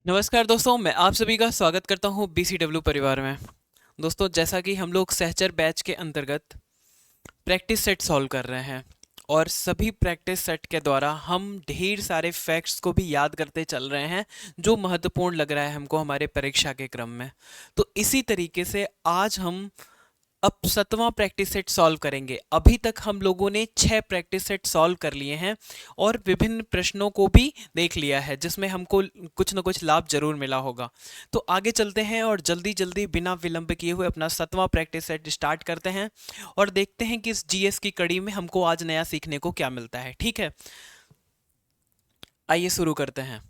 नमस्कार दोस्तों, मैं आप सभी का स्वागत करता हूं BCW परिवार में। दोस्तों, जैसा कि हम लोग सहचर बैच के अंतर्गत प्रैक्टिस सेट सॉल्व कर रहे हैं और सभी प्रैक्टिस सेट के द्वारा हम ढेर सारे फैक्ट्स को भी याद करते चल रहे हैं जो महत्वपूर्ण लग रहा है हमको हमारे परीक्षा के क्रम में। तो इसी तरीके से आज हम अब 7वां प्रैक्टिस सेट सॉल्व करेंगे। अभी तक हम लोगों ने 6 प्रैक्टिस सेट सॉल्व कर लिए हैं और विभिन्न प्रश्नों को भी देख लिया है जिसमें हमको कुछ ना कुछ लाभ जरूर मिला होगा। तो आगे चलते हैं और जल्दी जल्दी बिना विलंब किए हुए अपना 7वां प्रैक्टिस सेट स्टार्ट करते हैं और देखते हैं कि इस जीएस की कड़ी में हमको आज नया सीखने को क्या मिलता है। ठीक है, आइए शुरू करते हैं।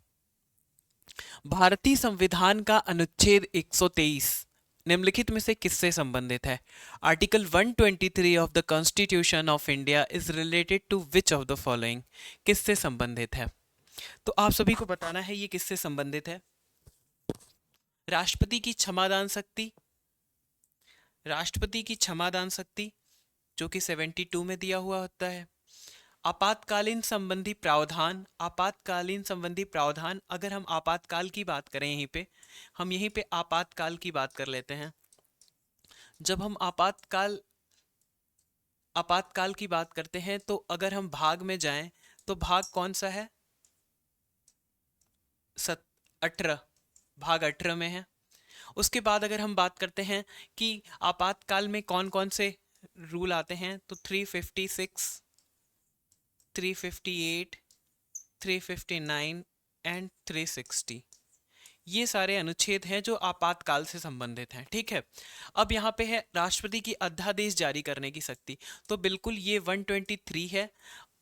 भारतीय संविधान का अनुच्छेद 123 निम्नलिखित में से किससे संबंधित है? Article 123 of the constitution of India is related to which of the following? किससे संबंधित है? तो आप सभी को बताना है ये किससे संबंधित है। राष्ट्रपति की क्षमादान शक्ति, राष्ट्रपति की क्षमादान शक्ति जो कि 72 में दिया हुआ होता है। आपातकालीन संबंधी प्रावधान, आपातकालीन संबंधी प्रावधान, अगर हम आपातकाल की बात करें यहीं पे आपातकाल की बात कर लेते हैं। जब हम आपातकाल की बात करते हैं तो अगर हम भाग में जाएं तो भाग कौन सा है? 18, भाग 18 में है। उसके बाद अगर हम बात करते हैं कि आपातकाल में कौन कौन से रूल आते हैं तो 356, 358, 359 एंड 360, ये सारे अनुच्छेद हैं जो आपातकाल से संबंधित हैं। ठीक है, अब यहाँ पे है राष्ट्रपति की अध्यादेश जारी करने की शक्ति, तो बिल्कुल ये 123 है,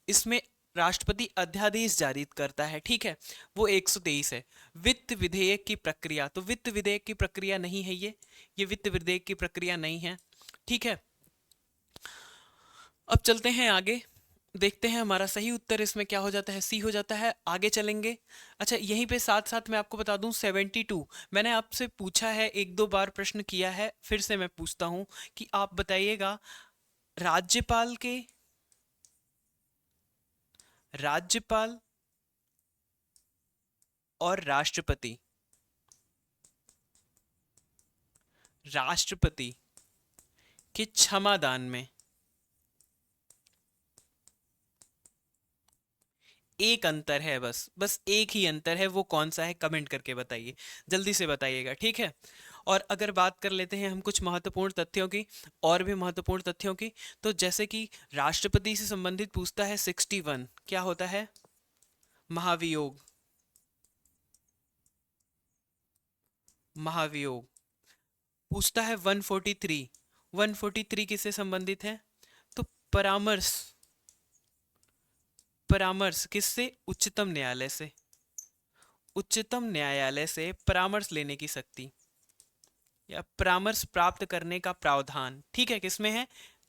इसमें राष्ट्रपति अध्यादेश जारी करता है। ठीक है, वो 123 है। वित्त विधेयक की प्रक्रिया, तो वित्त विधेयक की प्रक्रिया नहीं है ये वित्त विधेयक की प्रक्रिया नहीं है। ठीक है, अब चलते हैं आगे, देखते हैं हमारा सही उत्तर इसमें क्या हो जाता है। सी हो जाता है। आगे चलेंगे। अच्छा, यहीं पे साथ साथ मैं आपको बता दूं 72 मैंने आपसे पूछा है, एक दो बार प्रश्न किया है, फिर से मैं पूछता हूं कि आप बताइएगा राज्यपाल और राष्ट्रपति के क्षमादान में एक अंतर है, बस एक ही अंतर है। वो कौन सा है? कमेंट करके बताइए, जल्दी से बताइएगा। ठीक है, और अगर बात कर लेते हैं हम कुछ महत्वपूर्ण तथ्यों की, और भी महत्वपूर्ण तथ्यों की, तो जैसे कि राष्ट्रपति से संबंधित पूछता है 61, क्या होता है? महाभियोग। महाभियोग पूछता है 143, 143 किससे संबंधित है? तो परामर्श, परामर्श किससे? उच्चतम न्यायालय से, उच्चतम न्यायालय से परामर्श लेने की शक्ति या परामर्श प्राप्त करने का प्रावधान। ठीक है, किसमें है?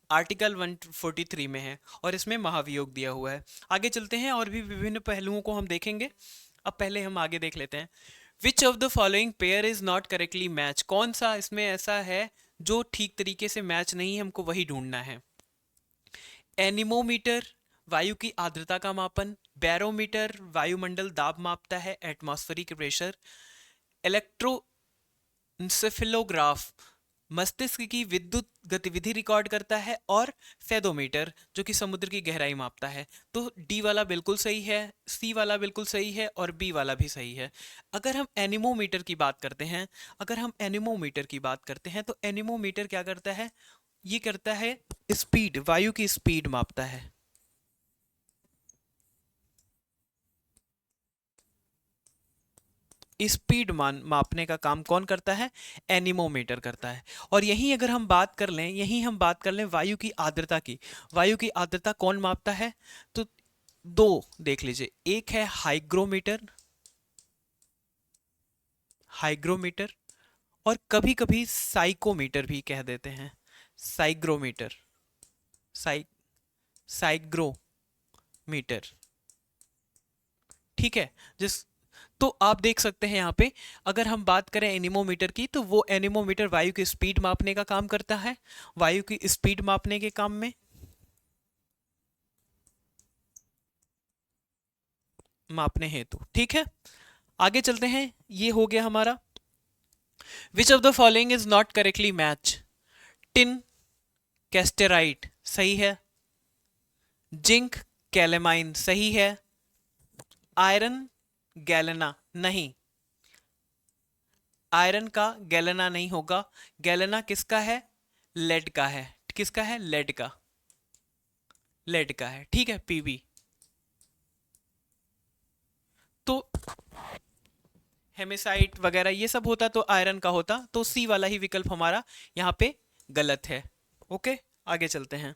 आर्टिकल 143 में है और इसमें महाभियोग दिया हुआ है। आगे चलते हैं और भी विभिन्न पहलुओं को हम देखेंगे। अब पहले हम आगे देख लेते हैं। विच of the following pair is not correctly match? कौन सा इसमें ऐसा है जो ठीक तरीके से मैच नहीं, हमको वही ढूंढना है। एनीमोमीटर वायु की आर्द्रता का मापन, बैरोमीटर वायुमंडल दाब मापता है, एटमॉस्फेरिक प्रेशर, इलेक्ट्रोन्सेफेलोग्राफ मस्तिष्क की विद्युत गतिविधि रिकॉर्ड करता है, और फेदोमीटर जो कि समुद्र की गहराई मापता है। तो डी वाला बिल्कुल सही है, सी वाला बिल्कुल सही है और बी वाला भी सही है। अगर हम एनीमोमीटर की बात करते हैं, तो एनीमोमीटर क्या करता है? ये करता है स्पीड, वायु की स्पीड मापता है। स्पीड मापने का काम कौन करता है? एनीमोमीटर करता है। और यहीं अगर हम बात कर लें, वायु की आर्द्रता की, वायु की आर्द्रता कौन मापता है? तो दो देख लीजिए, एक है हाइग्रोमीटर, हाइग्रोमीटर, और कभी कभी साइकोमीटर भी कह देते हैं, साइग्रोमीटर, साइ साइग्रोमीटर। ठीक है, जिस तो आप देख सकते हैं यहाँ पे, अगर हम बात करें एनीमोमीटर की, तो वो एनीमोमीटर वायु की स्पीड मापने का काम करता है, वायु की स्पीड मापने के काम में, मापने हेतु। ठीक है, आगे चलते हैं, ये हो गया हमारा। विच of the following is not correctly match? Tin कैस्टेराइट सही है, जिंक कैलेमाइन सही है, आयरन गैलेना नहीं, आयरन का गैलेना नहीं होगा। गैलेना किसका है? लेड का है। किसका है? लेड का, लेड का है, ठीक है, पीबी। तो हेमेसाइट वगैरह ये सब होता तो आयरन का होता, तो सी वाला ही विकल्प हमारा यहाँ पे गलत है। ओके, आगे चलते हैं।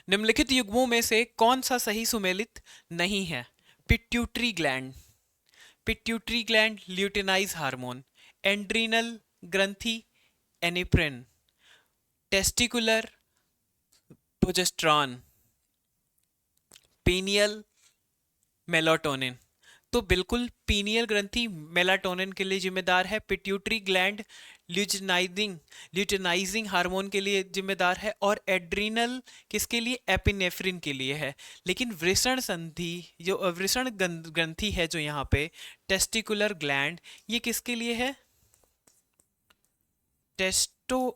निम्नलिखित युग्मों में से कौन सा सही सुमेलित नहीं है? Pituitary gland, pituitary gland luteinize hormone, adrenal ग्रंथि epinephrine, testicular progesterone, pineal melatonin. तो बिल्कुल पीनियल ग्रंथि मेलाटोनिन के लिए जिम्मेदार है, pituitary gland luteinizing luteinizing hormone के लिए जिम्मेदार है, और एड्रीनल किसके लिए? एपिनेफ्रिन के लिए है। लेकिन वृषण संधि जो वृषण ग्रंथि है जो यहाँ पे टेस्टिकुलर ग्लैंड, ये किसके लिए है? टेस्टोस्टेरोन,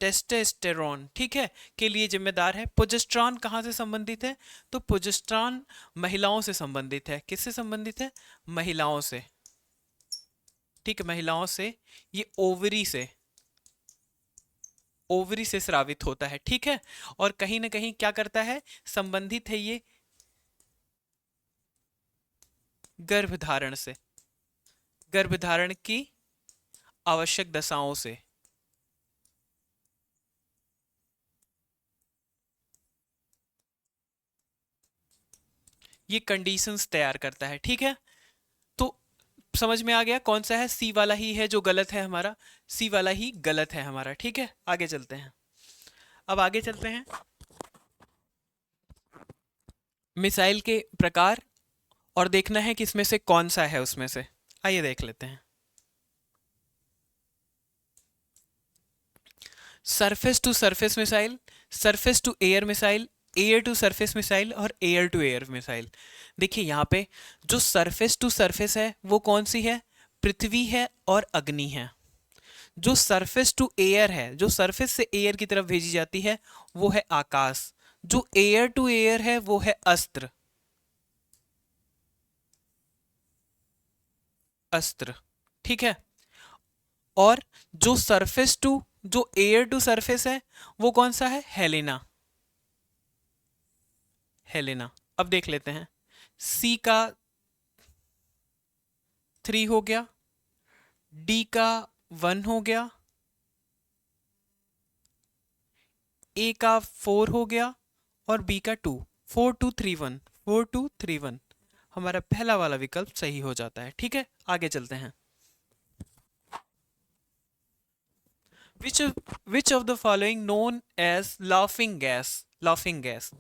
टेस्टोस्टेरोन, ठीक है, के लिए जिम्मेदार है। प्रोजेस्टेरॉन कहाँ से संबंधित है? तो प्रोजेस्टेरॉन महिलाओं से संबंधित है। किससे संबंधित है? महिलाओं से, ठीक है, महिलाओं से। ये ओवरी से, ओवरी से स्रावित होता है, ठीक है। और कहीं ना कहीं क्या करता है? संबंधित है ये गर्भधारण से, गर्भधारण की आवश्यक दशाओं से। ये कंडीशंस तैयार करता है, ठीक है। तो समझ में आ गया कौन सा है? सी वाला ही है जो गलत है हमारा, सी वाला ही गलत है हमारा, ठीक है। आगे चलते हैं। अब आगे चलते हैं मिसाइल के प्रकार, और देखना है कि इसमें से कौन सा है उसमें से। आइए देख लेते हैं। Surface to surface missile, surface to air missile, air to surface missile और एयर टू एयर मिसाइल। देखिए यहाँ पे जो सरफेस टू सरफेस है वो कौन सी है? पृथ्वी है और अग्नि है। जो सरफेस टू एयर है, जो सरफेस से एयर की तरफ भेजी जाती है, वो है आकाश। जो एयर टू एयर है वो है अस्त्र, अस्त्र, ठीक है। और जो सरफेस टू, जो एयर टू सरफेस है वो कौन सा है? Helena, Helena. अब देख लेते हैं। सी का 3 हो गया, डी का 1 हो गया, ए का 4 हो गया, और बी का 2। 4231, 4231 हमारा पहला वाला विकल्प सही हो जाता है, ठीक है। आगे चलते हैं। Which which of the following known as laughing gas, laughing gas?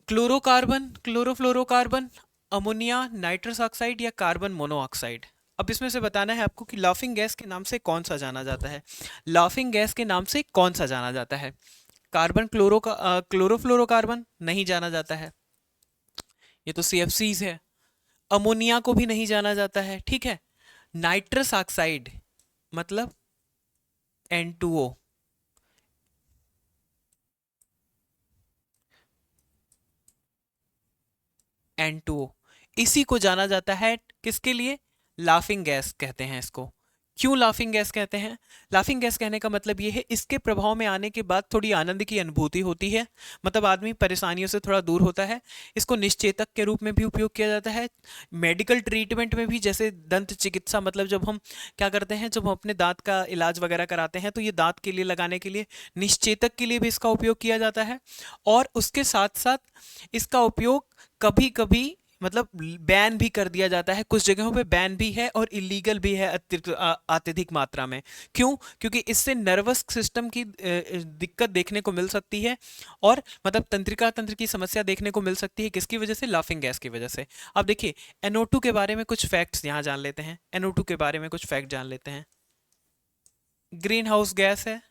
Chlorocarbon, chlorofluorocarbon, ammonia, nitrous oxide या कार्बन मोनोऑक्साइड? अब इसमें से बताना है आपको कि लाफिंग गैस के नाम से कौन सा जाना जाता है। लाफिंग गैस के नाम से कौन सा जाना जाता है? कार्बन क्लोरोफ्लोरोकार्बन नहीं जाना जाता है, ये तो CFCs है। अमोनिया को भी नहीं जाना जाता है, ठीक है। नाइट्रस ऑक्साइड मतलब N2O, N2O, इसी को जाना जाता है किसके लिए? लाफिंग गैस कहते हैं इसको। क्यों लाफिंग गैस कहते हैं? लाफिंग गैस कहने का मतलब ये है, इसके प्रभाव में आने के बाद थोड़ी आनंद की अनुभूति होती है, मतलब आदमी परेशानियों से थोड़ा दूर होता है। इसको निश्चेतक के रूप में भी उपयोग किया जाता है, मेडिकल ट्रीटमेंट में भी, जैसे दंत चिकित्सा, मतलब जब हम क्या करते हैं, जब हम अपने दांत का इलाज वगैरह कराते हैं तो ये दांत के लिए लगाने के लिए निश्चेतक के लिए भी इसका उपयोग किया जाता है। और उसके साथ साथ इसका उपयोग कभी कभी मतलब बैन भी कर दिया जाता है, कुछ जगहों पे बैन भी है और इलीगल भी है अत्यधिक मात्रा में। क्यों? क्योंकि इससे नर्वस सिस्टम की दिक्कत देखने को मिल सकती है, और मतलब तंत्रिका तंत्र की समस्या देखने को मिल सकती है। किसकी वजह से? लाफिंग गैस की वजह से। अब देखिए NO2 के बारे में कुछ फैक्ट्स यहाँ जान लेते हैं, NO2 के बारे में कुछ फैक्ट जान लेते हैं। ग्रीन हाउस गैस है,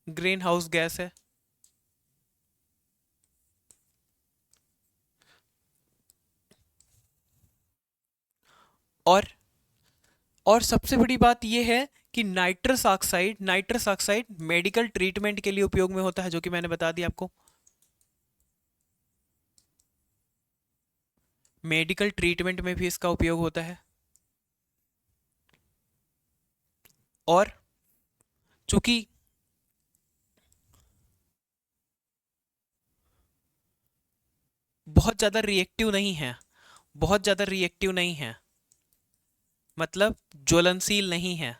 ग्रीन हाउस गैस है, और और सबसे बड़ी बात यह है कि नाइट्रस ऑक्साइड मेडिकल ट्रीटमेंट के लिए उपयोग में होता है, जो कि मैंने बता दिया आपको। मेडिकल ट्रीटमेंट में भी इसका उपयोग होता है। और चूंकि बहुत ज़्यादा रिएक्टिव नहीं है, बहुत ज़्यादा रिएक्टिव नहीं है, मतलब ज्वलनशील नहीं है।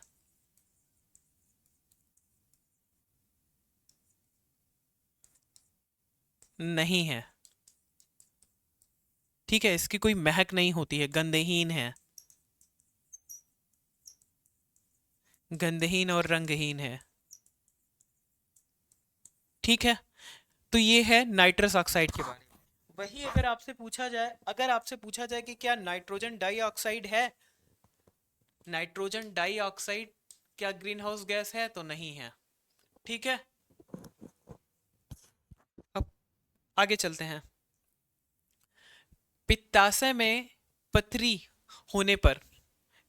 नहीं है, ठीक है, इसकी कोई महक नहीं होती है, गंधहीन है, गंधहीन और रंगहीन है। ठीक है, तो ये है नाइट्रस ऑक्साइड के बारे में। वही अगर आपसे पूछा जाए कि क्या नाइट्रोजन डाइऑक्साइड है, नाइट्रोजन डाइऑक्साइड क्या ग्रीन हाउस गैस है, तो नहीं है। ठीक है, अब आगे चलते हैं। पित्ताशय में पथरी होने पर,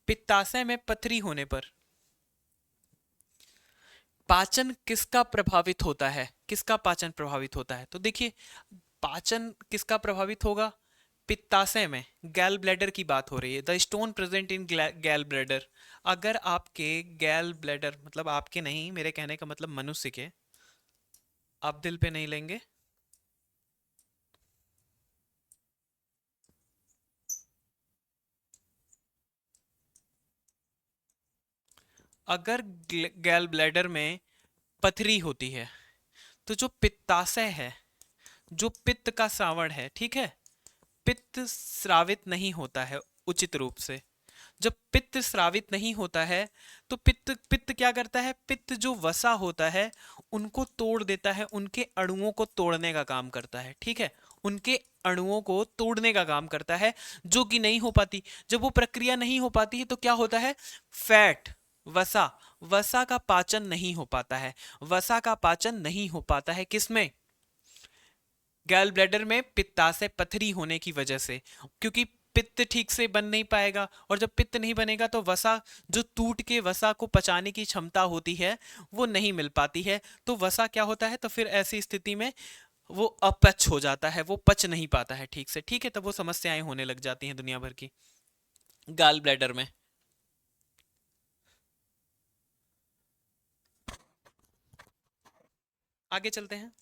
पित्ताशय में पथरी होने पर पाचन किसका प्रभावित होता है, किसका पाचन प्रभावित होता है? तो देखिए, पाचन किसका प्रभावित होगा? पित्ताशय में गैल ब्लैडर की बात हो रही है, द स्टोन प्रेजेंट इन गैल ब्लैडर। अगर आपके गैल ब्लैडर, मतलब आपके नहीं, मेरे कहने का मतलब मनुष्य के, आप दिल पे नहीं लेंगे। अगर गैल ब्लैडर में पथरी होती है, तो जो पित्ताशय है, जो पित्त का श्रावण है, ठीक है, पित्त स्रावित नहीं होता है उचित रूप से। जब पित्त स्रावित नहीं होता है, तो पित्त पित्त क्या करता है? पित्त जो वसा होता है उनको तोड़ देता है, उनके अणुओं को तोड़ने का काम करता है। ठीक है, उनके अणुओं को तोड़ने का काम करता है, जो कि नहीं हो पाती। जब वो प्रक्रिया नहीं हो पाती है तो क्या होता है? फैट, वसा, वसा का पाचन नहीं हो पाता है। वसा का पाचन नहीं हो पाता है किसमें? गैल ब्लैडर में पित्ताशय पथरी होने की वजह से, क्योंकि पित्त ठीक से बन नहीं पाएगा, और जब पित्त नहीं बनेगा तो वसा, जो टूट के वसा को पचाने की क्षमता होती है, वो नहीं मिल पाती है। तो वसा क्या होता है? तो फिर ऐसी स्थिति में वो अपच हो जाता है, वो पच नहीं पाता है ठीक से। ठीक है, तब वो समस्याएं होने लग जाती हैं दुनिया भर की गैल ब्लैडर में। आगे चलते हैं।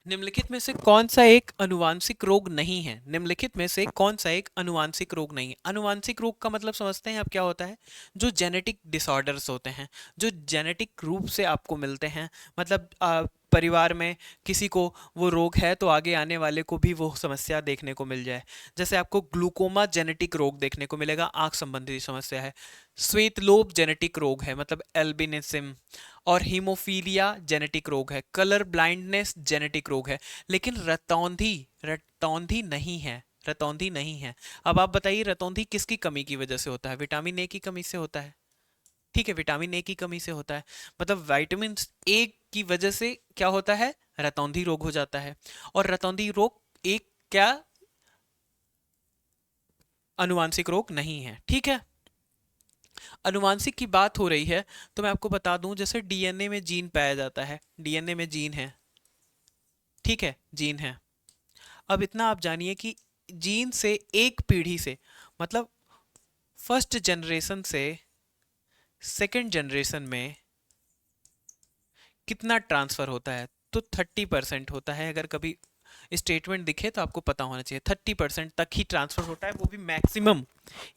निम्नलिखित में से कौन सा एक अनुवांशिक रोग नहीं है? निम्नलिखित में से कौन सा एक अनुवांशिक रोग नहीं है? अनुवांशिक रोग का मतलब समझते हैं आप क्या होता है? जो जेनेटिक डिसऑर्डर्स होते हैं, जो जेनेटिक रूप से आपको मिलते हैं, मतलब परिवार में किसी को वो रोग है तो आगे आने वाले को भी वो समस्या देखने को मिल जाए। जैसे आपको ग्लूकोमा जेनेटिक रोग देखने को मिलेगा, आंख संबंधी समस्या है। श्वेत लोब जेनेटिक रोग है, मतलब एल्बिनिज्म। और हीमोफीलिया जेनेटिक रोग है। कलर ब्लाइंडनेस जेनेटिक रोग है। लेकिन रतौंधी, रतौंधी नहीं है, रतौंधी नहीं है। अब आप बताइए, रतौंधी किसकी कमी की वजह से होता है? विटामिन ए की कमी से होता है। ठीक है, विटामिन ए की कमी से होता है, मतलब विटामिन ए की वजह से क्या होता है? रतौंधी रोग हो जाता है। और रतौंधी रोग एक क्या अनुवांशिक रोग नहीं है। ठीक है, अनुवांशिक की बात हो रही है तो मैं आपको बता दूं, जैसे डीएनए में जीन पाया जाता है, डीएनए में जीन है, ठीक है, जीन है। अब इतना आप जानिए कि जीन से एक पीढ़ी से, मतलब फर्स्ट जनरेशन से सेकंड जनरेशन में कितना ट्रांसफर होता है? तो 30% होता है। अगर कभी स्टेटमेंट दिखे तो आपको पता होना चाहिए, 30% तक ही ट्रांसफर होता है, वो भी मैक्सिमम।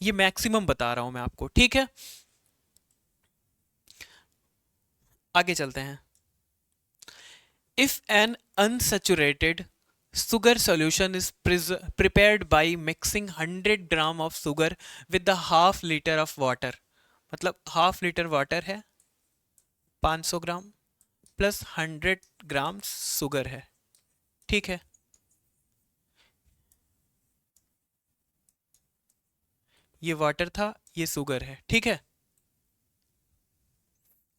ये मैक्सिमम बता रहा हूं मैं आपको। ठीक है, आगे चलते हैं। If an unsaturated sugar solution is prepared by mixing 100 gram of sugar with the half liter of water, मतलब हाफ लीटर वाटर है, 500 ग्राम प्लस 100 ग्राम शुगर है। ठीक है, ये वाटर था, ये शुगर है। ठीक है,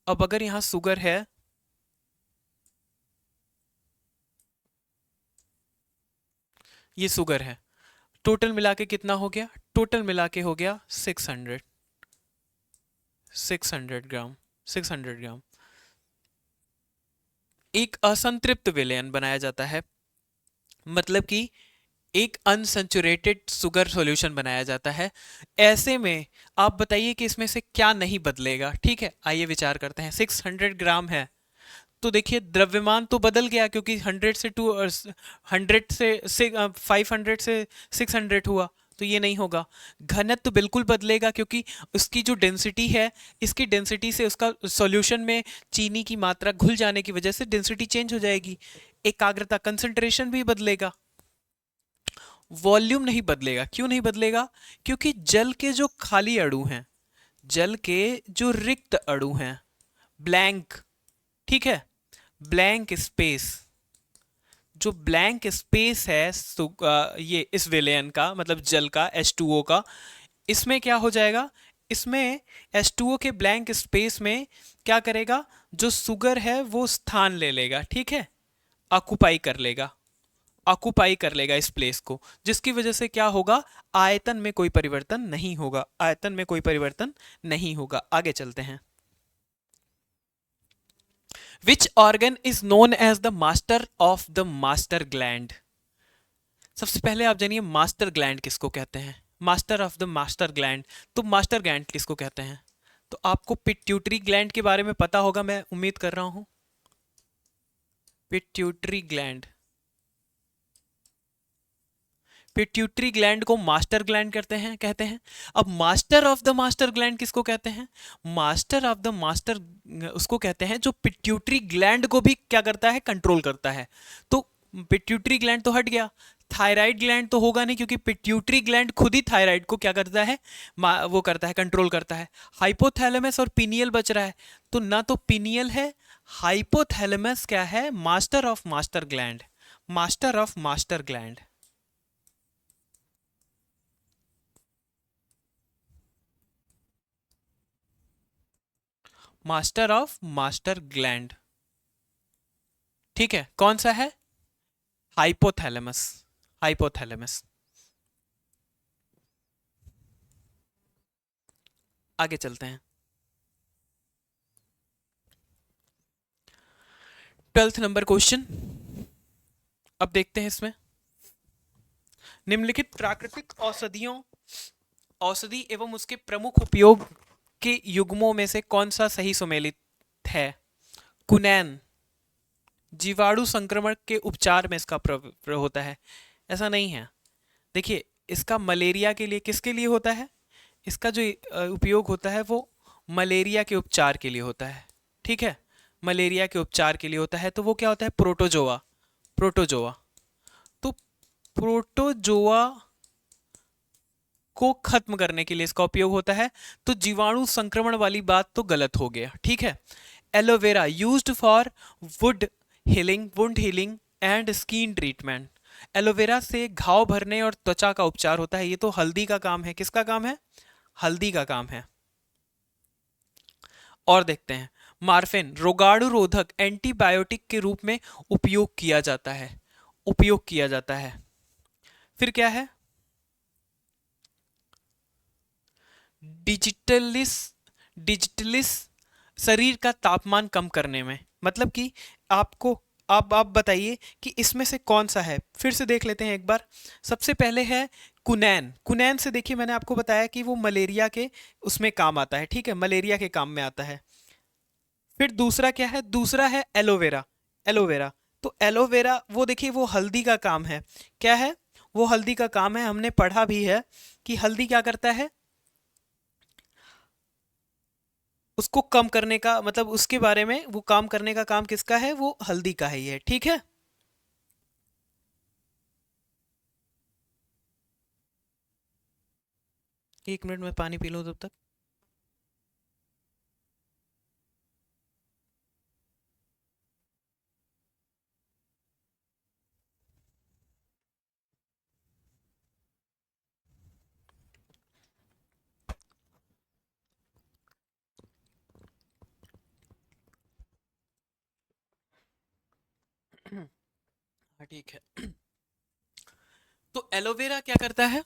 अब अगर यहाँ शुगर है, ये शुगर है, टोटल मिला के कितना हो गया? टोटल मिला के हो गया 600, 600 ग्राम, 600 ग्राम। एक असंतृप्त विलयन बनाया जाता है, मतलब कि एक अनसेचुरेटेड शुगर सॉल्यूशन बनाया जाता है। ऐसे में आप बताइए कि इसमें से क्या नहीं बदलेगा। ठीक है, आइए विचार करते हैं। 600 ग्राम है तो देखिए द्रव्यमान तो बदल गया, क्योंकि 500 से 600 हुआ, तो ये नहीं होगा। घनत्व तो बिल्कुल बदलेगा, क्योंकि उसकी जो डेंसिटी है, इसकी डेंसिटी से उसका सॉल्यूशन में चीनी की मात्रा घुल जाने की वजह से डेंसिटी चेंज हो जाएगी। एकाग्रता कंसंट्रेशन भी बदलेगा। वॉल्यूम नहीं बदलेगा। क्यों नहीं बदलेगा? क्योंकि जल के जो खाली अणु हैं, जल के जो रिक्त अणु हैं, ब्लैंक, ठीक है, ब्लैंक स्पेस, जो ब्लैंक स्पेस है ये इस विलयन का, मतलब जल का, H2O का, इसमें क्या हो जाएगा? इसमें H2O के ब्लैंक स्पेस में क्या करेगा? जो शुगर है वो स्थान ले लेगा, ठीक है, ऑक्युपाई कर लेगा, ऑक्युपाई कर लेगा इस प्लेस को, जिसकी वजह से क्या होगा? आयतन में कोई परिवर्तन नहीं होगा, आयतन में कोई परिवर्तन नहीं होगा। आगे चलते हैं। Which organ is known as the master of the master gland? सबसे पहले आप जानिए मास्टर ग्लैंड किसको कहते हैं। Master of the master gland, तो मास्टर ग्लैंड किसको कहते हैं? तो आपको पिट्यूटरी ग्लैंड के बारे में पता होगा, मैं उम्मीद कर रहा हूं। पिट्यूटरी ग्लैंड, पिट्यूटरी ग्लैंड को मास्टर ग्लैंड कहते हैं। अब master of the master gland किसको कहते हैं? मास्टर ऑफ द मास्टर उसको कहते हैं जो पिट्यूटरी ग्लैंड को भी क्या करता है? कंट्रोल करता है। तो पिट्यूटरी ग्लैंड तो हट गया, थायराइड ग्लैंड तो होगा नहीं, क्योंकि पिट्यूटरी ग्लैंड खुद ही थायराइड को क्या करता है? वो करता है, कंट्रोल करता है। हाइपोथैलेमस और पीनियल बच रहा है, तो ना तो पीनियल है, हाइपोथैलेमस क्या है? Master of master gland, master of master gland, master of master gland. ठीक है, कौन सा है? Hypothalamus, hypothalamus. आगे चलते हैं। 12th नंबर क्वेश्चन, अब देखते हैं इसमें। निम्नलिखित प्राकृतिक औषधियों, औषधि एवं उसके प्रमुख उपयोग के युग्मों में से कौन सा सही सुमेलित है? कुनैन जीवाणु संक्रमण के उपचार में इसका प्रयोग होता है। ऐसा नहीं है। देखिए, इसका मलेरिया के लिए, किसके लिए होता है? इसका जो उपयोग होता है वो मलेरिया के उपचार के लिए होता है। ठीक है, मलेरिया के उपचार के लिए होता है। तो वो क्या होता है? Protozoa, protozoa. तो प्रोटोजोआ को खत्म करने के लिए इसका उपयोग होता है। तो जीवाणु संक्रमण वाली बात तो गलत हो गया। ठीक है। Aloe vera used for would healing, wound healing and skin treatment. Aloe vera से घाव भरने और त्वचा का उपचार होता है। ये तो हल्दी का काम है। किसका काम है? हल्दी का काम है। और देखते हैं, मार्फिन रोगाणु रोधक एंटीबायोटिक के रूप में उपयोग किया जाता है, उपयोग किया जाता है। फिर क्या है? डिजिटलिस, डिजिटलिस शरीर का तापमान कम करने में, मतलब कि आपको, आप बताइए कि इसमें से कौन सा है। फिर से देख लेते हैं एक बार। सबसे पहले है कुनैन। कुनैन से देखिए, मैंने आपको बताया कि वो मलेरिया के उसमें काम आता है। ठीक है, मलेरिया के काम में आता है। फिर दूसरा क्या है? दूसरा है एलोवेरा, एलोवेरा। तो एलोवेरा वो देखिए, वो हल्दी का काम है। क्या है? वो हल्दी का काम है। हमने पढ़ा भी है कि हल्दी क्या करता है, उसको कम करने का, मतलब उसके बारे में, वो काम करने का काम किसका है? वो हल्दी का ही है। ठीक है। 1 मिनट में पानी पी लो तब तक। हाँ, ठीक है। तो एलोवेरा क्या करता है?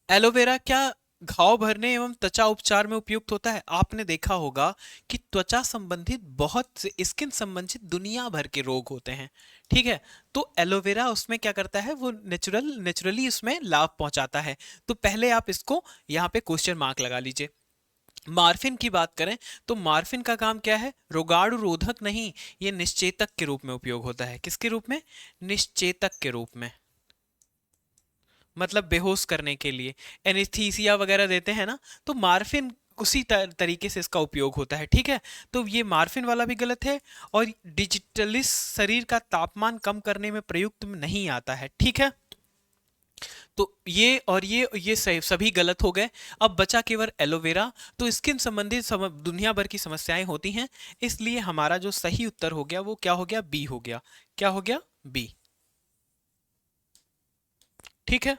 एलोवेरा क्या घाव भरने एवं त्वचा उपचार में उपयुक्त होता है? आपने देखा होगा कि त्वचा संबंधित बहुत से स्किन संबंधित दुनिया भर के रोग होते हैं, ठीक है? तो एलोवेरा उसमें क्या करता है, वो नेचुरली उसमें लाभ पहुंचाता है। तो पहले आप इसको यहाँ पे क्वेश्चन मार्क लगा लीजिए। मार्फिन की बात करें तो मार्फिन का काम क्या है? रोगाणु रोधक नहीं, ये निश्चेतक के रूप में उपयोग होता है। किसके रूप में? निश्चेतक के रूप में, मतलब बेहोश करने के लिए एनेस्थीसिया वगैरह देते हैं ना, तो मार्फिन उसी तरीके से इसका उपयोग होता है, ठीक है? तो ये मार्फिन वाला भी गलत है, और डिजिटलिस शरीर का तापमान कम करने में प्रयुक्त में नहीं आता है, ठीक है? तो ये और ये सभी गलत हो गए। अब बचा केवल एलोवेरा। तो स्किन संबंधित दुनिया भर की समस्याएं होती हैं, इसलिए हमारा जो सही उत्तर हो गया वो क्या हो गया? बी हो गया। क्या हो गया? बी, ठीक है?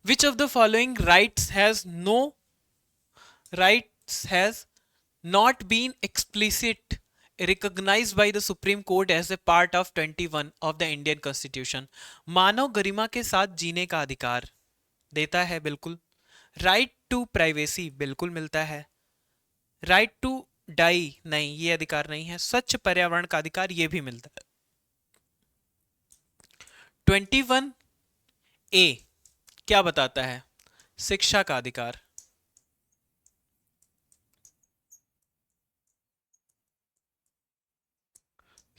Which of the following rights has not been explicit recognized by the Supreme Court as a part of 21 of the Indian Constitution? मानव गरिमा के साथ जीने का अधिकार देता है, बिल्कुल। राइट टू प्राइवेसी बिल्कुल मिलता है। राइट टू डाई नहीं, ये अधिकार नहीं है। स्वच्छ पर्यावरण का अधिकार ये भी मिलता है। 21A क्या बताता है? शिक्षा का अधिकार।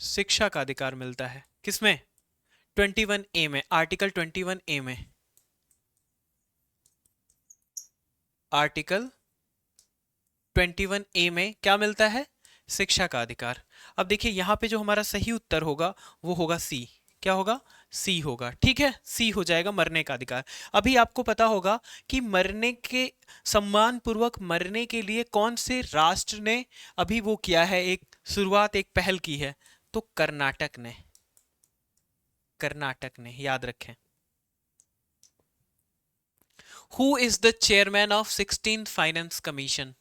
शिक्षा का अधिकार मिलता है किसमें? 21A में, आर्टिकल 21A में। आर्टिकल 21A में क्या मिलता है? शिक्षा का अधिकार। अब देखिए यहां पे जो हमारा सही उत्तर होगा वो होगा सी। क्या होगा? सी होगा, ठीक है? सी हो जाएगा, मरने का अधिकार। अभी आपको पता होगा कि मरने के, सम्मान पूर्वक मरने के लिए कौन से राष्ट्र ने अभी वो किया है, एक शुरुआत, एक पहल की है? तो कर्नाटक ने। कर्नाटक ने, याद रखें। Who is the chairman of 16th finance commission?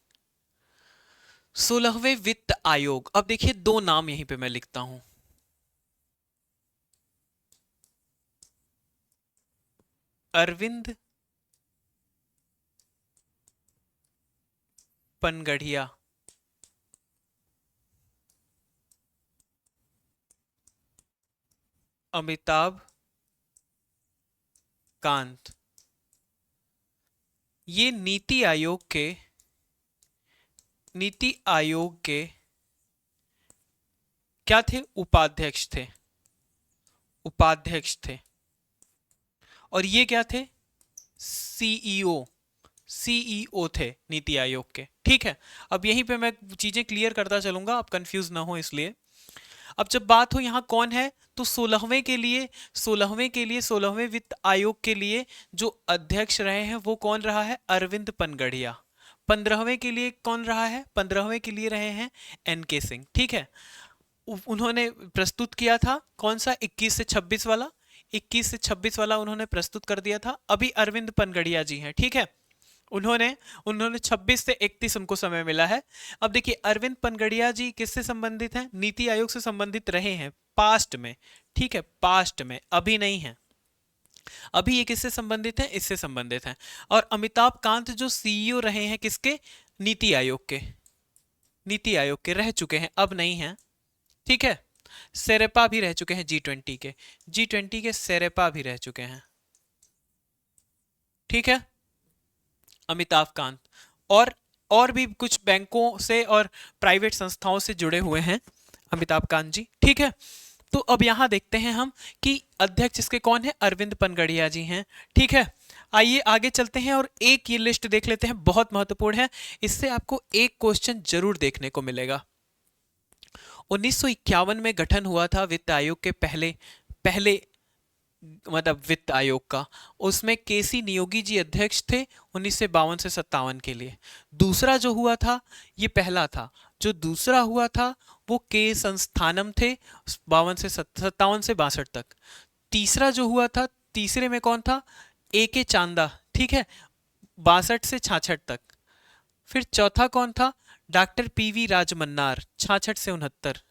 16वें वित्त आयोग। अब देखिए दो नाम यहीं पे मैं लिखता हूं। अरविंद पनगढ़िया, अमिताभ कांत। ये नीति आयोग के क्या थे? उपाध्यक्ष थे। उपाध्यक्ष थे। और ये क्या थे? सीईओ। सीईओ थे नीति आयोग के, ठीक है? अब यहीं पे मैं चीजें क्लियर करता चलूंगा, आप कंफ्यूज ना हो इसलिए। अब जब बात हो यहाँ कौन है, तो 16वें वित्त आयोग के लिए जो अध्यक्ष रहे हैं वो कौन रहा है? अरविंद पनगढ़िया। 15वें के लिए कौन रहा है? 15वें के लिए रहे हैं एनके सिंह, ठीक है? उन्होंने प्रस्तुत किया था कौन सा? 21 से 26 वाला। 21 से 26 वाला उन्होंने प्रस्तुत कर दिया था। अभी अरविंद पनगढ़िया जी हैं, ठीक है? उन्होंने उन्होंने 26 से 31 उनको समय मिला है। अब देखिए अरविंद पनगढ़िया जी किससे संबंधित हैं? नीति आयोग से संबंधित रहे हैं पास्ट में, ठीक है? पास्ट में, अभी नहीं है। अभी ये किससे संबंधित है? इससे संबंधित हैं। और अमिताभ कांत जो सीईओ रहे हैं किसके? नीति आयोग के। नीति आयोग के रह चुके हैं, अब नहीं है, ठीक है? सेरेपा भी रह चुके हैं, G20 के। G20 के सेरेपा भी रह चुके हैं, ठीक है? अमिताभ कांत। और भी कुछ बैंकों से और प्राइवेट संस्थाओं से जुड़े हुए हैं अमिताभ कांत जी, ठीक है? तो अब यहां देखते हैं हम कि अध्यक्ष इसके कौन है? अरविंद पनगढ़िया जी हैं, ठीक है? आइए आगे चलते हैं और एक ये लिस्ट देख लेते हैं, बहुत महत्वपूर्ण है। इससे आपको एक क्वेश्चन जरूर देखने को मिलेगा। 1951 में गठन हुआ था वित्त आयोग के पहले पहले मतलब वित्त आयोग का। उसमें केसी नियोगी जी अध्यक्ष थे 1952 से 57 के लिए। दूसरा जो हुआ था, ये पहला था। जो दूसरा हुआ था वो के संस्थानम थे 52 से 57 से 62 तक। तीसरा जो हुआ था, तीसरे में कौन था? ए के चांदा, ठीक है? 62 से 66 तक। फिर चौथा कौन था? डॉक्टर पीवी राजमन्नार, 66 से 69।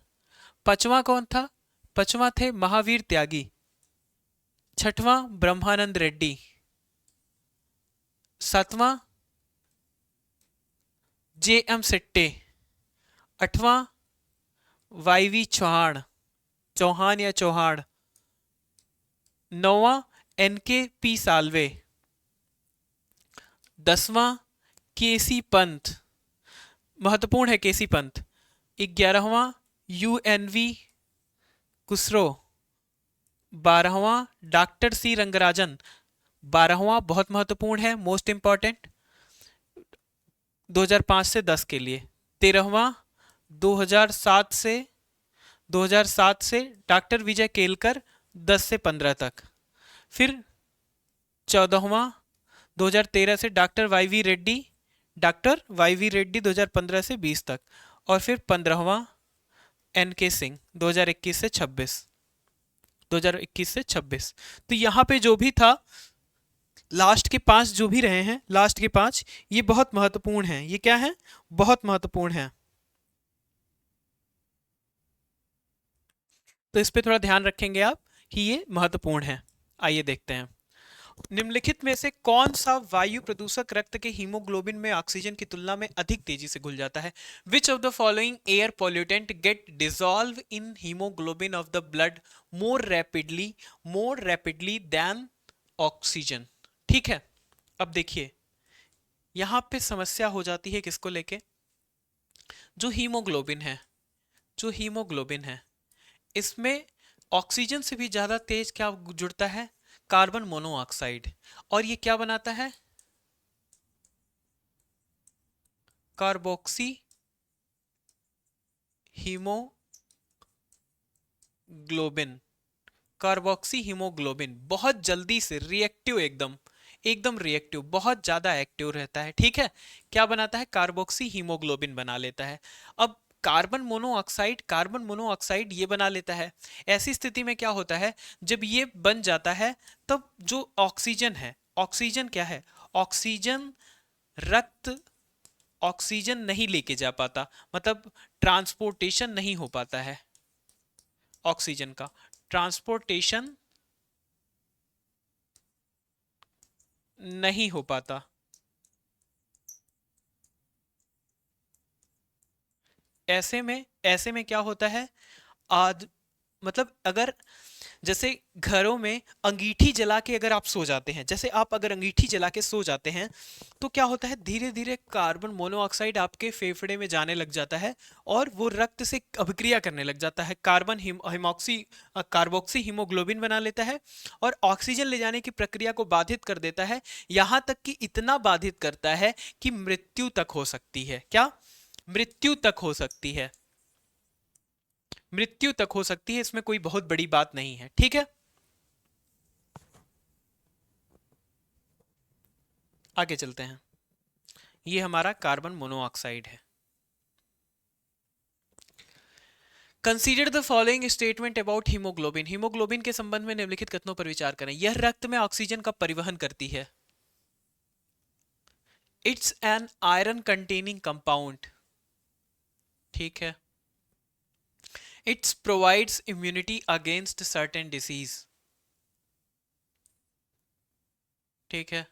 पांचवा कौन था? पांचवा थे महावीर त्यागी, छठवां ब्रह्मानंद रेड्डी, सातवां जे एम सेट्टे, आठवां वाईवी चौहान, चौहान या चौहान, नौवां एनके पी साल्वे, दसवां केसी पंत, महत्वपूर्ण है केसी पंत, 11वां यूएनवी कुसरो, 12वां डॉक्टर सी रंगराजन, 12वां बहुत महत्वपूर्ण है, मोस्ट इंपॉर्टेंट, 2005 से 10 के लिए, 13वां 2007 से डॉक्टर विजय केलकर 10 से 15 तक, फिर 14वां 2013 से डॉक्टर वाई वी रेड्डी 2015 से 20 तक, और फिर 15वां एन के सिंह 2021 से 26। तो यहाँ पे जो भी था, लास्ट के 5 जो भी रहे हैं, लास्ट के 5 ये बहुत महत्वपूर्ण हैं। ये क्या है? बहुत महत्वपूर्ण है। तो इस पे थोड़ा ध्यान रखेंगे आप कि ये महत्वपूर्ण है। आइए देखते हैं, निम्नलिखित में से कौन सा वायु प्रदूषक रक्त के हीमोग्लोबिन में ऑक्सीजन की तुलना में अधिक तेजी से घुल जाता है? Which of the following air pollutant get dissolve in haemoglobin of the blood more rapidly than oxygen? ठीक है, अब देखिए यहां पे समस्या हो जाती है किसको लेके? जो हीमोग्लोबिन है इसमें ऑक्सीजन से भी ज्यादा तेज क्या जुड़ता है? Carbon monoxide. और ये क्या बनाता है? Carboxy haemoglobin. कार्बोक्सी हीमोग्लोबिन बहुत जल्दी से रिएक्टिव, एकदम रिएक्टिव, बहुत ज्यादा एक्टिव रहता है। ठीक है, क्या बनाता है? कार्बोक्सी हीमोग्लोबिन बना लेता है। अब कार्बन मोनोऑक्साइड ये बना लेता है। ऐसी स्थिति में क्या होता है, जब ये बन जाता है तब जो ऑक्सीजन है, ऑक्सीजन क्या है? ऑक्सीजन रक्त ऑक्सीजन नहीं लेके जा पाता, मतलब ट्रांसपोर्टेशन नहीं हो पाता है। ऑक्सीजन का ट्रांसपोर्टेशन नहीं हो पाता। ऐसे में क्या होता है? आज मतलब अगर जैसे घरों में अंगीठी जला के अगर आप सो जाते हैं, जैसे आप अगर अंगीठी जला के सो जाते हैं तो क्या होता है? धीरे धीरे कार्बन मोनोऑक्साइड आपके फेफड़े में जाने लग जाता है और वो रक्त से अभिक्रिया करने लग जाता है, कार्बोक्सी हीमोग्लोबिन बना लेता है और ऑक्सीजन ले जाने की प्रक्रिया को बाधित कर देता है। यहां तक कि इतना बाधित करता है कि मृत्यु तक हो सकती है। क्या? मृत्यु तक हो सकती है। मृत्यु तक हो सकती है, इसमें कोई बहुत बड़ी बात नहीं है। ठीक है, आगे चलते हैं। ये हमारा कार्बन मोनोऑक्साइड है। Consider the following statement about haemoglobin. Haemoglobin के संबंध में निम्नलिखित कथनों पर विचार करें। यह रक्त में ऑक्सीजन का परिवहन करती है। It's an iron containing compound. ठीक है। It's provides immunity against certain disease. ठीक है।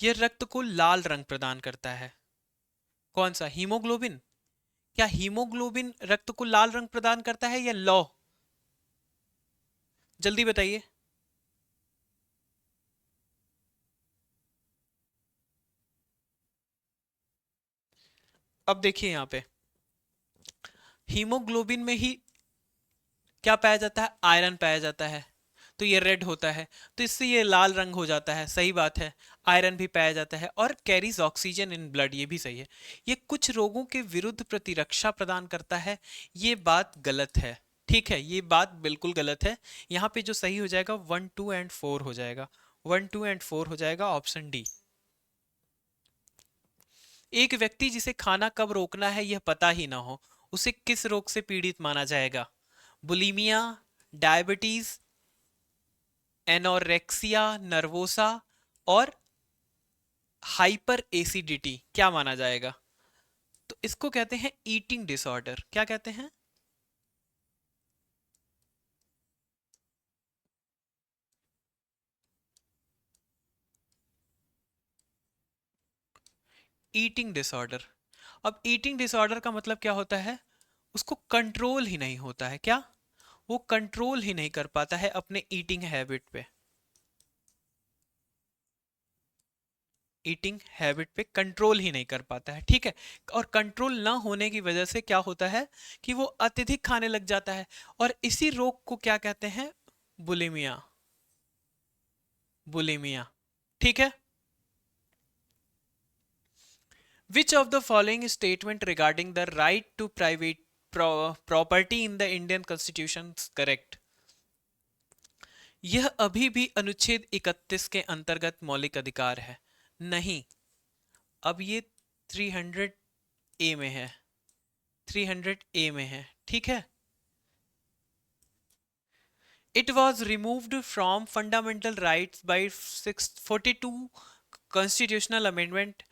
यह रक्त को लाल रंग प्रदान करता है। कौन सा? हीमोग्लोबिन। क्या हीमोग्लोबिन रक्त को लाल रंग प्रदान करता है या लौ? जल्दी बताइए। अब देखिए यहां पे हीमोग्लोबिन में ही क्या पाया जाता है? आयरन पाया जाता है, तो ये रेड होता है, तो इससे ये लाल रंग हो जाता है। सही बात है। आयरन भी पाया जाता है और कैरीज ऑक्सीजन इन ब्लड, ये भी सही है। ये कुछ रोगों के विरुद्ध प्रतिरक्षा प्रदान करता है, ये बात गलत है। ठीक है, ये बात बिल्कुल गलत है। यहाँ पे जो सही हो जाएगा 1, 2 एंड 4 हो जाएगा। 1, 2 एंड 4 हो जाएगा ऑप्शन डी। एक व्यक्ति जिसे खाना कब रोकना है यह पता ही ना हो, उसे किस रोग से पीड़ित माना जाएगा? बुलिमिया, डायबिटीज, एनोरेक्सिया नर्वोसा और हाइपर एसिडिटी क्या माना जाएगा? तो इसको कहते हैं ईटिंग डिसऑर्डर। क्या कहते हैं? Eating disorder. अब ईटिंग डिसऑर्डर का मतलब क्या होता है, उसको कंट्रोल ही नहीं होता है, क्या वो कंट्रोल ही नहीं कर पाता है अपने ईटिंग हैबिट पे, ईटिंग हैबिट पे कंट्रोल ही नहीं कर पाता है, ठीक है। और कंट्रोल ना होने की वजह से क्या होता है कि वो अत्यधिक खाने लग जाता है, और इसी रोग को क्या कहते हैं, बुलिमिया, बुलिमिया, ठीक है। Which of the following statement regarding the right to private property in the Indian Constitution is correct? यह अभी भी अनुच्छेद 31 के अंतर्गत मौलिक अधिकार है। नहीं, अब ये 300 ए में है, 300 ए में है, ठीक है। It was removed from fundamental rights by 642 constitutional amendment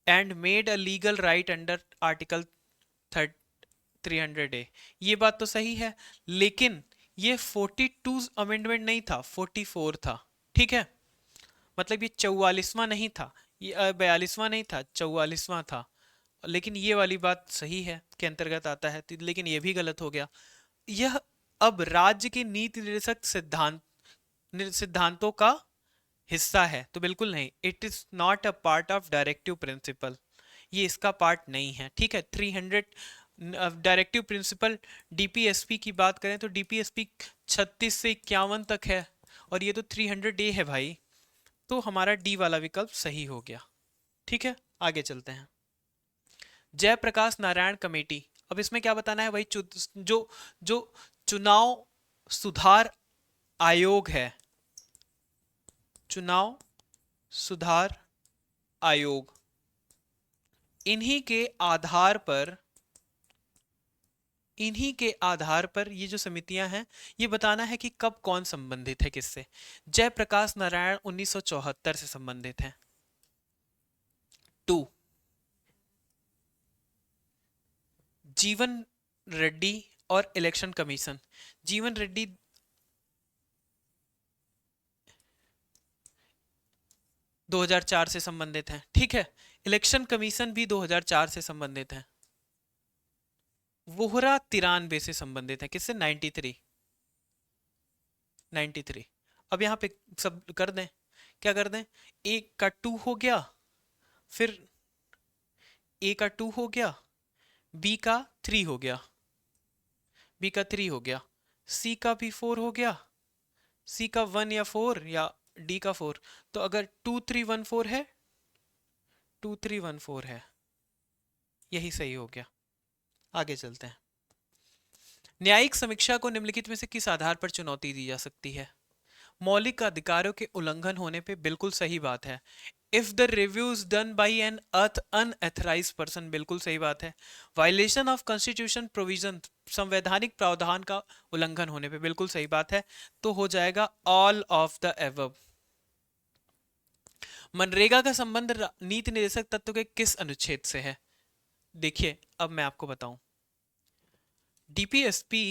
and made a legal right under article 300 ए। ये बात तो सही है, लेकिन ये 42 अमेंडमेंट नहीं था, 44 था, ठीक है। मतलब ये 44वां नहीं था, ये 42वां नहीं था, 44वां था। लेकिन ये वाली बात सही है के अंतर्गत आता है, लेकिन ये भी गलत हो गया। यह अब राज्य के नीति निर्देशक सिद्धांतों का हिस्सा है, तो बिल्कुल नहीं, it is not a part of directive principle, ये इसका पार्ट नहीं है, ठीक है। 300 डायरेक्टिव प्रिंसिपल डीपीएसपी की बात करें तो डीपीएसपी 36 से 51 तक है, और ये तो 300 डे है भाई, तो हमारा डी वाला विकल्प सही हो गया, ठीक है। आगे चलते हैं, जयप्रकाश नारायण कमेटी। अब इसमें क्या बताना है भाई, जो जो चुनाव सुधार आयोग है, चुनाव सुधार आयोग, इन्हीं के आधार पर, इन्हीं के आधार पर ये जो समितियां हैं, ये बताना है कि कब कौन संबंधित है किससे। जयप्रकाश नारायण 1974 से संबंधित हैं। 2, जीवन रेड्डी और इलेक्शन कमीशन। जीवन रेड्डी 2004 से संबंधित हैं, ठीक है। इलेक्शन कमीशन भी 2004 से संबंधित है। वोहरा 93 से संबंधित है, किससे, 93, 93। अब यहाँ पे सब कर दें, क्या कर दें, एक का 2 हो गया, फिर ए का 2 हो गया, बी का 3 हो गया, बी का 3 हो गया, सी का भी 4 हो गया, सी का 1 या 4 या डी का 4। तो अगर 2 3 1 4 है, 2 3 1 4 है, यही सही हो गया। आगे चलते हैं, न्यायिक समीक्षा को निम्नलिखित में से किस आधार पर चुनौती दी जा सकती है। मौलिक अधिकारों के उल्लंघन होने पे बिल्कुल सही बात है। If the review is done by an unauthorized person, बिल्कुल सही बात है। वायलेशन ऑफ कॉन्स्टिट्यूशन प्रोविजन, संवैधानिक प्रावधान का उल्लंघन होने पे बिल्कुल सही बात है, तो हो जाएगा all of the above. MNREGA का संबंध नीति निर्देशक तत्व के किस अनुच्छेद से है। देखिए अब मैं आपको बताऊं, डीपीएसपी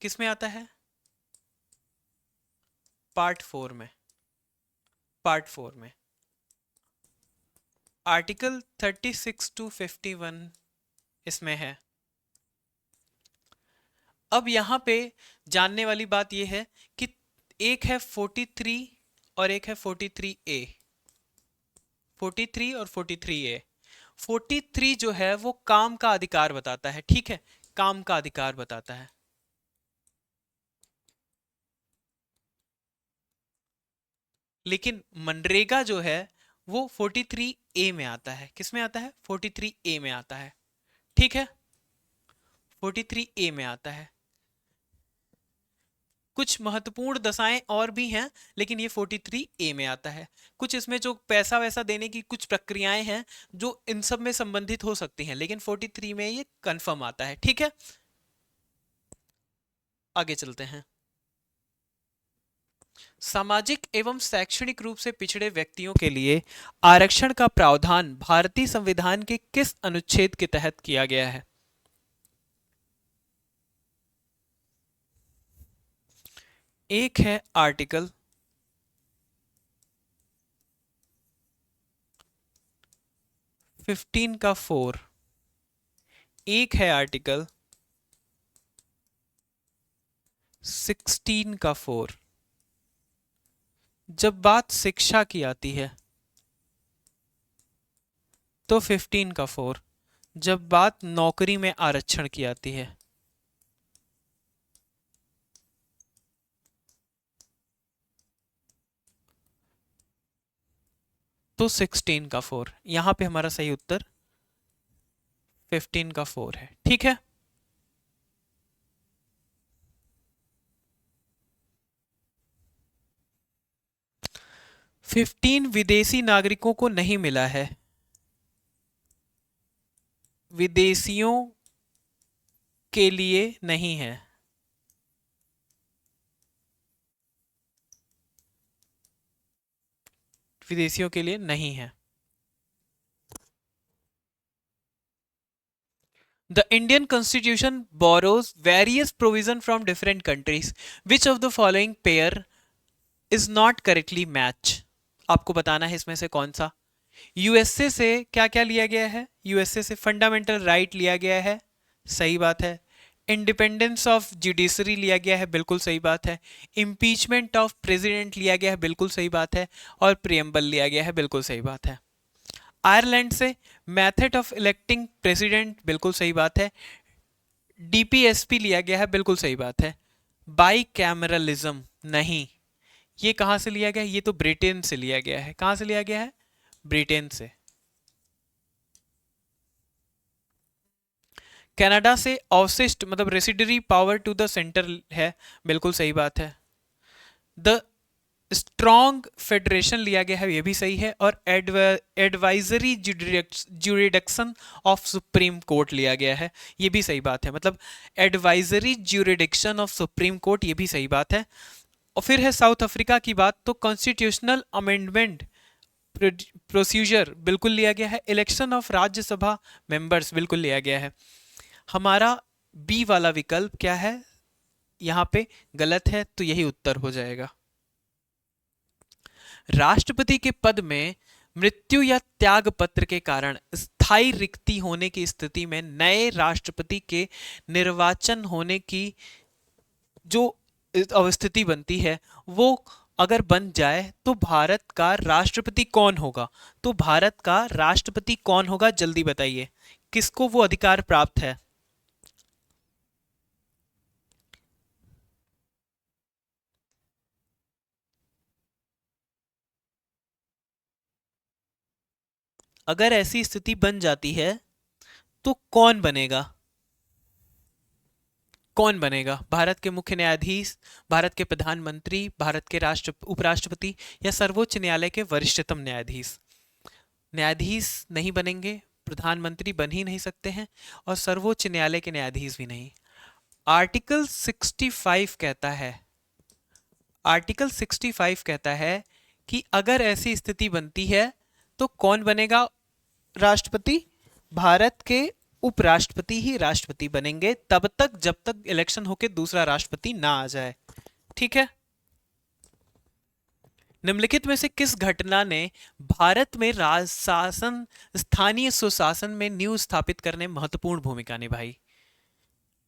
किस में आता है, पार्ट 4 में, पार्ट 4 में आर्टिकल 36 टू 51 इसमें है। अब यहां पे जानने वाली बात यह है कि एक है 43 और एक है 43A, 43 और 43A। 43 जो है वो काम का अधिकार बताता है, ठीक है, काम का अधिकार बताता है। लेकिन मनरेगा जो है वो 43A में आता है, किस में आता है, 43A में आता है, ठीक है, 43A में आता है। कुछ महत्वपूर्ण दशाएं और भी हैं, लेकिन ये 43A में आता है। कुछ इसमें जो पैसा वैसा देने की कुछ प्रक्रियाएं हैं जो इन सब में संबंधित हो सकती हैं, लेकिन 43 में ये कंफर्म आता है, ठीक है। आगे चलते हैं, सामाजिक एवं शैक्षणिक रूप से पिछड़े व्यक्तियों के लिए आरक्षण का प्रावधान भारतीय संविधान के किस अनुच्छेद के तहत किया गया है। एक है आर्टिकल 15 का 4, एक है आर्टिकल 16 का 4। जब बात शिक्षा की आती है तो 15 का 4। जब बात नौकरी में आरक्षण की आती है तो 16 का 4। यहां पे हमारा सही उत्तर 15 का 4 है। ठीक है, 15 विदेशी नागरिकों को नहीं मिला है। विदेशियों के लिए नहीं है। विदेशियों के लिए नहीं है। The Indian Constitution borrows various provision from different countries. Which of the following pair is not correctly match? आपको बताना है इसमें से कौन सा। यूएसए से क्या क्या लिया गया है? यूएसए से फंडामेंटल राइट लिया गया है, सही बात है। इंडिपेंडेंस ऑफ जुडिशरी लिया गया है, बिल्कुल सही बात है। इम्पीचमेंट ऑफ प्रेसिडेंट लिया गया है, बिल्कुल सही बात है। और प्रियम्बल लिया गया है, बिल्कुल सही बात है। आयरलैंड से मेथड ऑफ इलेक्टिंग प्रेसिडेंट, बिल्कुल सही बात है। डीपीएसपी लिया गया है, बिल्कुल सही बात है। बाई कैमरलिज्म नहीं, ये कहां से लिया गया है? ये तो ब्रिटेन से लिया गया है। कहां से लिया गया है? ब्रिटेन से। कनाडा से अवशिष्ट मतलब residuary power to the centre है, बिल्कुल सही बात है। द स्ट्रॉन्ग फेडरेशन लिया गया है, ये भी सही है। और advisory jurisdiction of supreme court लिया गया है, ये भी सही बात है। मतलब advisory jurisdiction of supreme court, ये भी सही बात है। और फिर है साउथ अफ्रीका की बात, तो कॉन्स्टिट्यूशनल अमेंडमेंट प्रोसीजर बिल्कुल लिया गया है। इलेक्शन ऑफ राज्यसभा मेंबर्स बिल्कुल लिया गया है। हमारा बी वाला विकल्प क्या है? यहां पे गलत है, तो यही उत्तर हो जाएगा। राष्ट्रपति के पद में मृत्यु या त्याग पत्र के कारण स्थायी रिक्ति होने की स्थिति में नए राष्ट्रपति के निर्वाचन होने की जो अवस्थिति बनती है, वो अगर बन जाए तो भारत का राष्ट्रपति कौन होगा? तो भारत का राष्ट्रपति कौन होगा, जल्दी बताइए, किसको वो अधिकार प्राप्त है? अगर ऐसी स्थिति बन जाती है तो कौन बनेगा? कौन बनेगा? भारत के मुख्य न्यायाधीश, भारत के प्रधानमंत्री, भारत के उपराष्ट्रपति, या सर्वोच्च न्यायालय के वरिष्ठतम न्यायाधीश? न्यायाधीश नहीं बनेंगे, प्रधानमंत्री बन ही नहीं सकते हैं, और सर्वोच्च न्यायालय के न्यायाधीश भी नहीं। आर्टिकल 65 कहता है, आर्टिकल 65 कहता है कि अगर ऐसी स्थिति बनती है तो कौन बनेगा राष्ट्रपति? भारत के उपराष्ट्रपति ही राष्ट्रपति बनेंगे, तब तक जब तक इलेक्शन होके दूसरा राष्ट्रपति ना आ जाए। ठीक है, निम्नलिखित में से किस घटना ने भारत में राज शासन, स्थानीय सुशासन में नींव स्थापित करने में महत्वपूर्ण भूमिका निभाई?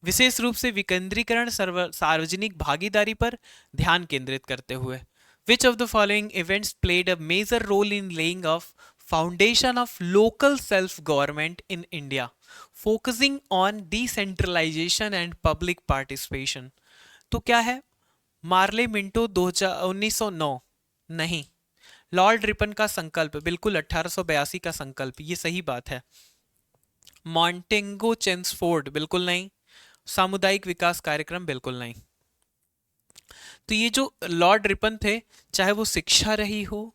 विशेष रूप से विकेंद्रीकरण, सार्वजनिक भागीदारी पर ध्यान केंद्रित करते हुए। Which of the following events played a major role in laying of foundation of local self government in India, focusing on decentralisation and public participation? तो क्या है? मार्ले मिंटो 1909 नहीं। लॉर्ड रिपन का संकल्प, बिल्कुल 1882 का संकल्प, ये सही बात है। मॉन्टेगो चेम्सफोर्ड, बिल्कुल नहीं। सामुदायिक विकास कार्यक्रम, बिल्कुल नहीं। तो ये जो लॉर्ड रिपन थे, चाहे वो शिक्षा रही हो,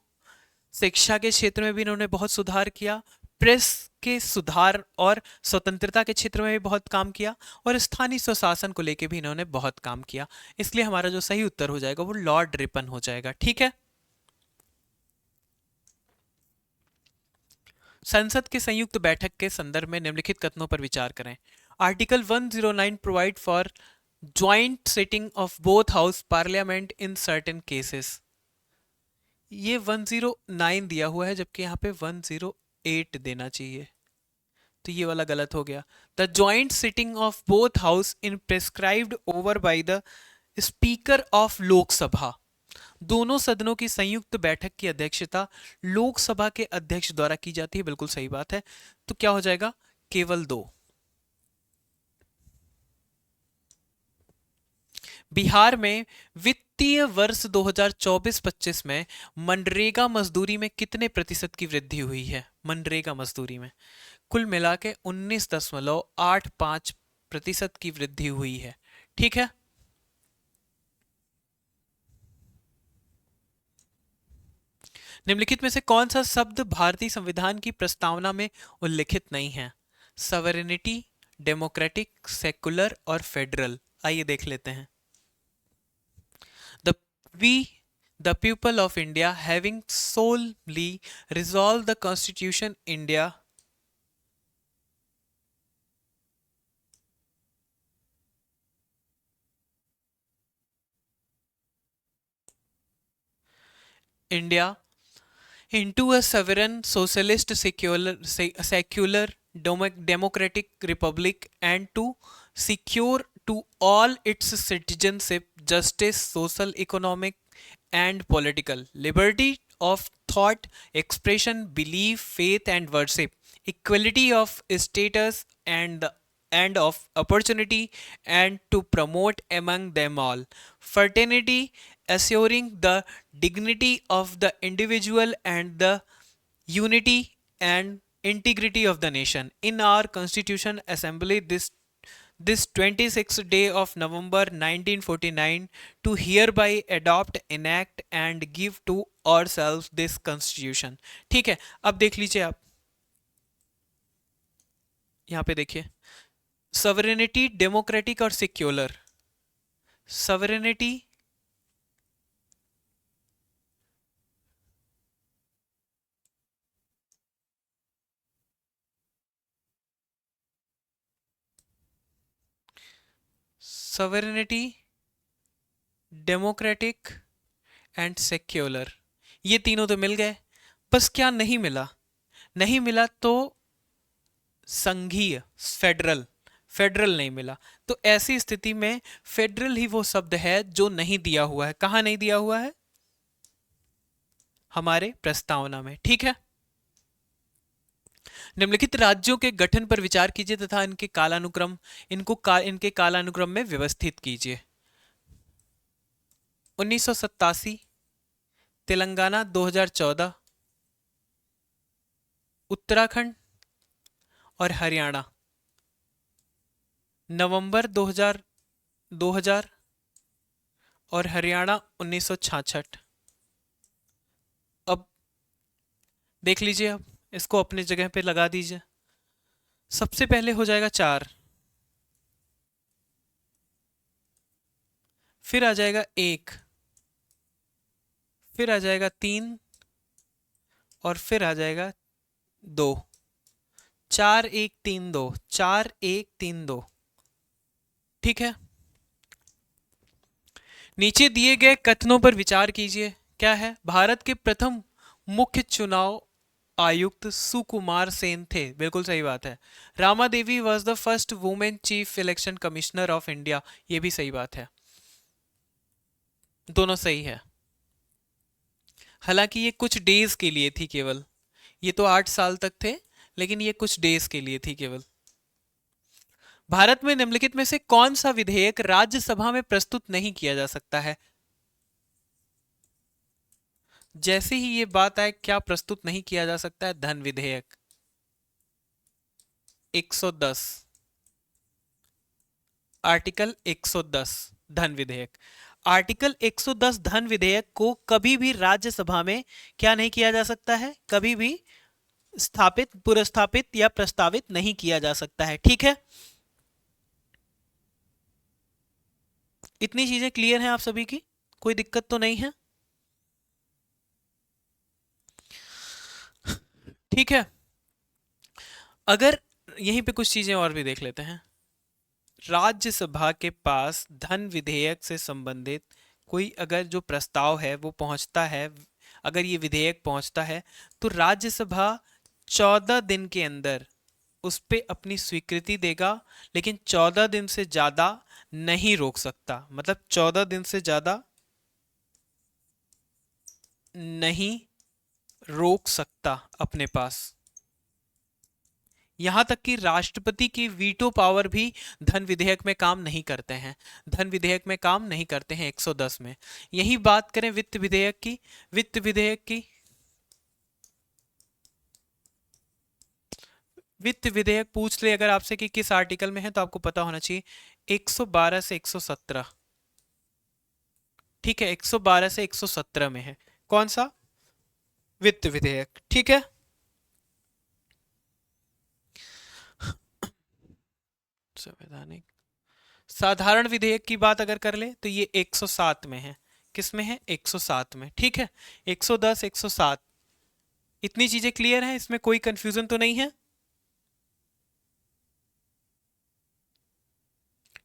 शिक्षा के क्षेत्र में भी इन्होंने बहुत सुधार किया, प्रेस के सुधार और स्वतंत्रता के क्षेत्र में भी बहुत काम किया, और स्थानीय स्वशासन को लेकर भी इन्होंने बहुत काम किया। इसलिए हमारा जो सही उत्तर हो जाएगा वो लॉर्ड रिपन हो जाएगा। ठीक है, संसद के संयुक्त बैठक के संदर्भ में निम्नलिखित कथनों पर विचार करें। Article 109 provide for joint sitting of both house parliament in certain cases. ये 109 दिया हुआ है, जबकि यहाँ पे 108 देना चाहिए। तो ये वाला गलत हो गया। The joint sitting of both house in prescribed over by the speaker of Lok Sabha. दोनों सदनों की संयुक्त बैठक की अध्यक्षता लोकसभा के अध्यक्ष द्वारा की जाती है, बिल्कुल सही बात है। तो क्या हो जाएगा, केवल दो। बिहार में वित्तीय वर्ष 2024-25 में मनरेगा मजदूरी में कितने प्रतिशत की वृद्धि हुई है? मनरेगा मजदूरी में कुल मिला के 19.85% की वृद्धि हुई है। ठीक है। निम्नलिखित में से कौन सा शब्द भारतीय संविधान की प्रस्तावना में उल्लिखित नहीं है? सॉवरेनिटी, डेमोक्रेटिक, सेकुलर और फेडरल। आइए देख लेते हैं। The we the people of India having solely resolved the constitution India India into a sovereign, socialist, secular democratic republic, and to secure to all its citizenship, justice, social, economic, and political liberty of thought, expression, belief, faith, and worship, equality of status and of opportunity, and to promote among them all fraternity, assuring the dignity of the individual and the unity and integrity of the nation. In our Constitution Assembly, this 26th day of November 1949, to hereby adopt, enact and give to ourselves this constitution. ठीक है, अब देख लीजिए आप, यहाँ पे देखिए, sovereignty, democratic और secular. Sovereignty sovereignty, democratic and secular, ये तीनों तो मिल गए, बस क्या नहीं मिला? नहीं मिला तो संघीय, फेडरल, फेडरल नहीं मिला। तो ऐसी स्थिति में फेडरल ही वो शब्द है जो नहीं दिया हुआ है। कहां नहीं दिया हुआ है? हमारे प्रस्तावना में। ठीक है। निम्नलिखित राज्यों के गठन पर विचार कीजिए तथा इनके कालानुक्रम इनके कालानुक्रम में व्यवस्थित कीजिए। 1987, तेलंगाना 2014, उत्तराखंड और हरियाणा नवंबर 2000 और हरियाणा 1966। अब देख लीजिए, अब इसको अपनी जगह पे लगा दीजिए। सबसे पहले हो जाएगा 4, फिर आ जाएगा 1, फिर आ जाएगा 3 और फिर आ जाएगा 2। 4 1 3 2, 4 1 3 2। ठीक है। नीचे दिए गए कथनों पर विचार कीजिए। क्या है? भारत के प्रथम मुख्य चुनाव आयुक्त सुकुमार सेन थे, बिल्कुल सही बात है। Rama Devi was the first women chief election commissioner of India, ये भी सही बात है। दोनों सही है। हालांकि ये कुछ डेज के लिए थी केवल, ये तो 8 साल तक थे, लेकिन ये कुछ डेज के लिए थी केवल। भारत में निम्नलिखित में से कौन सा विधेयक राज्यसभा में प्रस्तुत नहीं किया जा सकता है? जैसे ही ये बात आए, क्या प्रस्तुत नहीं किया जा सकता है? धन विधेयक 110, आर्टिकल 110 धन विधेयक। आर्टिकल 110 धन विधेयक को कभी भी राज्यसभा में क्या नहीं किया जा सकता है? कभी भी स्थापित, पुरस्थापित या प्रस्तावित नहीं किया जा सकता है। ठीक है। इतनी चीजें क्लियर हैं आप सभी की? कोई दिक्कत तो नहीं है? ठीक है। अगर यहीं पे कुछ चीजें और भी देख लेते हैं। राज्यसभा के पास धन विधेयक से संबंधित कोई अगर जो प्रस्ताव है वो पहुंचता है, अगर ये विधेयक पहुंचता है, तो राज्यसभा 14 दिन के अंदर उस पे अपनी स्वीकृति देगा, लेकिन 14 दिन से ज्यादा नहीं रोक सकता। मतलब 14 दिन से ज्यादा नहीं रोक सकता अपने पास। यहां तक कि राष्ट्रपति की वीटो पावर भी धन विधेयक में काम नहीं करते हैं। धन विधेयक में काम नहीं करते हैं 110 में। यही बात करें वित्त विधेयक की, वित्त विधेयक की, वित्त विधेयक पूछ ले अगर आपसे कि किस आर्टिकल में है, तो आपको पता होना चाहिए 112 से 117। ठीक है, 112 से 117 में है। कौन सा? वित्त विधेयक। ठीक है, संवैधानिक साधारण विधेयक की बात अगर कर ले तो ये 107 में है। किस में है? 107 में। ठीक है, 110, 107, इतनी चीजें क्लियर हैं, इसमें कोई कंफ्यूजन तो नहीं है?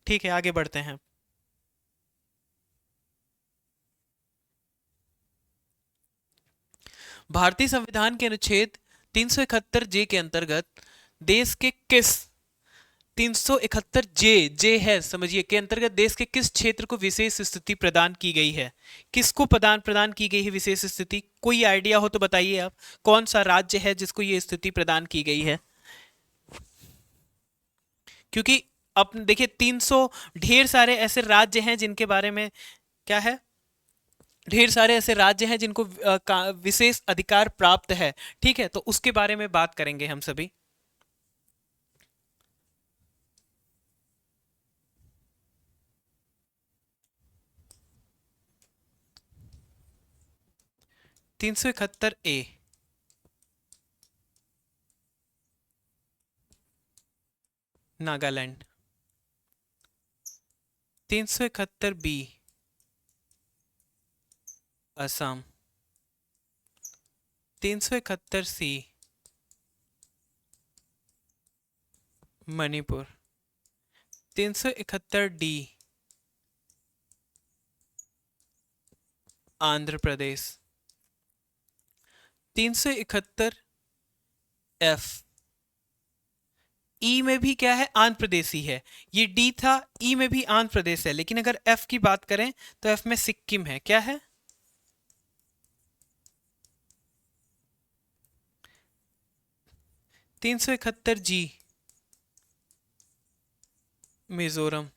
ठीक है, आगे बढ़ते हैं। भारतीय संविधान के अनुच्छेद 371 जे के अंतर्गत देश के किस 371 जे जे है समझिए के अंतर्गत देश के किस क्षेत्र को विशेष स्थिति प्रदान की गई है? किसको प्रदान प्रदान की गई है विशेष स्थिति? कोई आइडिया हो तो बताइए आप, कौन सा राज्य है जिसको ये स्थिति प्रदान की गई है? क्योंकि अब देखिए 300 ढेर सारे ऐसे राज्य हैं जिनके बारे में क्या है, ढेर सारे ऐसे राज्य हैं जिनको विशेष अधिकार प्राप्त है। ठीक है, तो उसके बारे में बात करेंगे हम सभी। 371 ए, नागालैंड। 371 बी, असम। 371 सी, मणिपुर। 371 डी, आंध्र प्रदेश। 371 एफ, ई में भी क्या है? आंध्र प्रदेश ही है। ये डी था, ई में भी आंध्र प्रदेश है, लेकिन अगर एफ की बात करें तो एफ में सिक्किम है। क्या है? 371 जी, मिजोरम।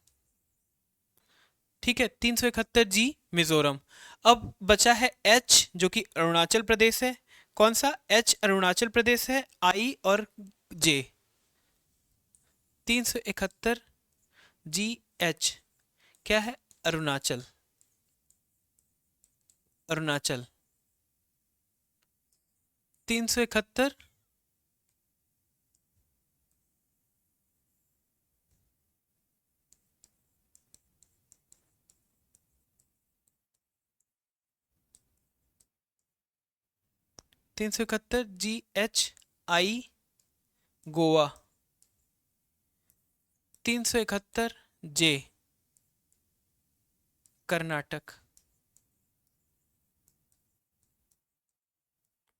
ठीक है, 371 जी, मिजोरम। अब बचा है एच, जो कि अरुणाचल प्रदेश है। कौन सा? एच अरुणाचल प्रदेश है, आई और जे। 371 जी एच क्या है? अरुणाचल, अरुणाचल। 371, 371 जी एच आई, गोवा। 371 जे, कर्नाटक,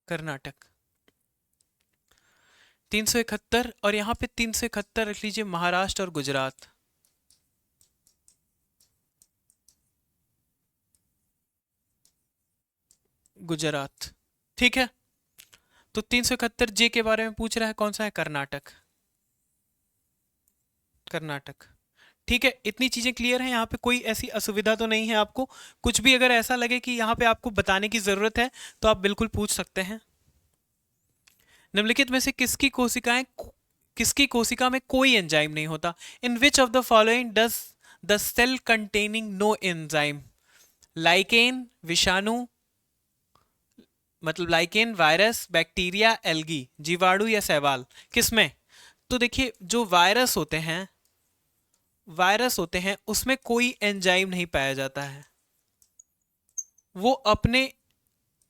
कर्नाटक। 371 और यहाँ पे 371 रख लीजिए महाराष्ट्र और गुजरात। गुजरात। ठीक है, तो 371 जे के बारे में पूछ रहा है, कौन सा है? कर्नाटक, कर्नाटक। ठीक है, इतनी चीजें क्लियर हैं, यहाँ पे कोई ऐसी असुविधा तो नहीं है आपको? कुछ भी अगर ऐसा लगे कि यहाँ पे आपको बताने की जरूरत है तो आप बिल्कुल पूछ सकते हैं। निम्नलिखित में से किसकी कोशिका में कोई एंजाइम नहीं होता? In which of the following does the cell containing no enzyme? Lichen, विषाणु, मतलब लाइकेन, वायरस, बैक्टीरिया, एल्गी, जीवाणु या शैवाल, किसमें? तो देखिए जो वायरस होते हैं उसमें कोई एंजाइम नहीं पाया जाता है। वो अपने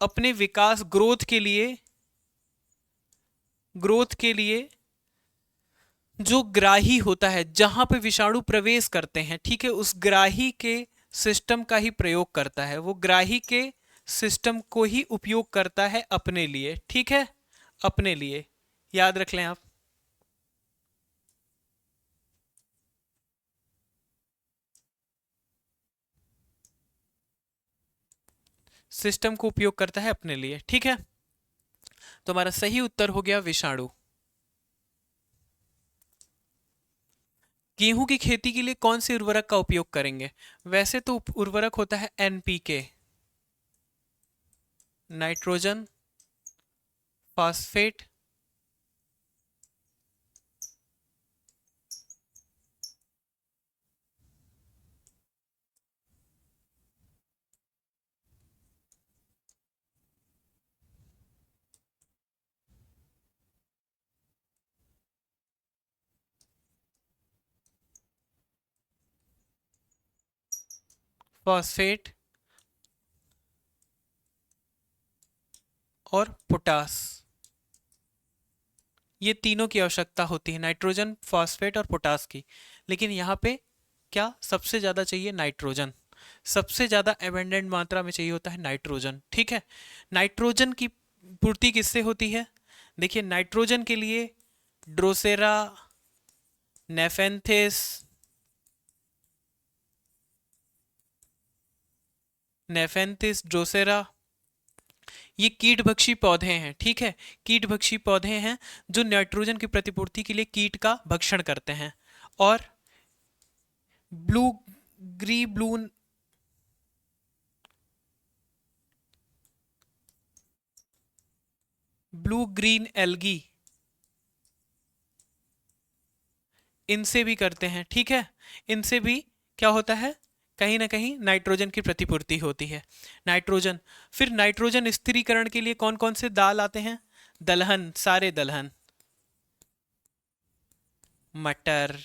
अपने विकास, ग्रोथ के लिए जो ग्राही होता है, जहां पे विषाणु प्रवेश करते हैं, ठीक है, उस ग्राही के सिस्टम का ही प्रयोग करता है। वो ग्राही के सिस्टम को ही उपयोग करता है अपने लिए। ठीक है, अपने लिए, याद रख लें आप। सिस्टम को उपयोग करता है अपने लिए। ठीक है, तो हमारा सही उत्तर हो गया विषाणु। गेहूं की खेती के लिए कौन से उर्वरक का उपयोग करेंगे? वैसे तो उर्वरक होता है एनपीके, नाइट्रोजन, फॉस्फेट, फॉस्फेट और पोटास, ये तीनों की आवश्यकता होती है, नाइट्रोजन, फॉस्फेट और पोटास की। लेकिन यहाँ पे क्या सबसे ज़्यादा चाहिए? नाइट्रोजन। सबसे ज़्यादा एबंडेंट मात्रा में चाहिए होता है नाइट्रोजन। ठीक है, नाइट्रोजन की पूर्ति किससे होती है? देखिए, नाइट्रोजन के लिए ड्रोसेरा, नेफेंथिस, ड्रोसेरा, ये कीटभक्षी पौधे हैं। ठीक है, कीटभक्षी पौधे हैं जो नाइट्रोजन की प्रतिपूर्ति के लिए कीट का भक्षण करते हैं। और ब्लू ग्री ब्लू ब्लू ग्रीन एल्गी, इनसे भी करते हैं। ठीक है, इनसे भी क्या होता है? कहीं ना कहीं नाइट्रोजन की प्रतिपूर्ति होती है। नाइट्रोजन, फिर नाइट्रोजन स्थिरीकरण के लिए कौन कौन से दाल आते हैं? दलहन, सारे दलहन, मटर,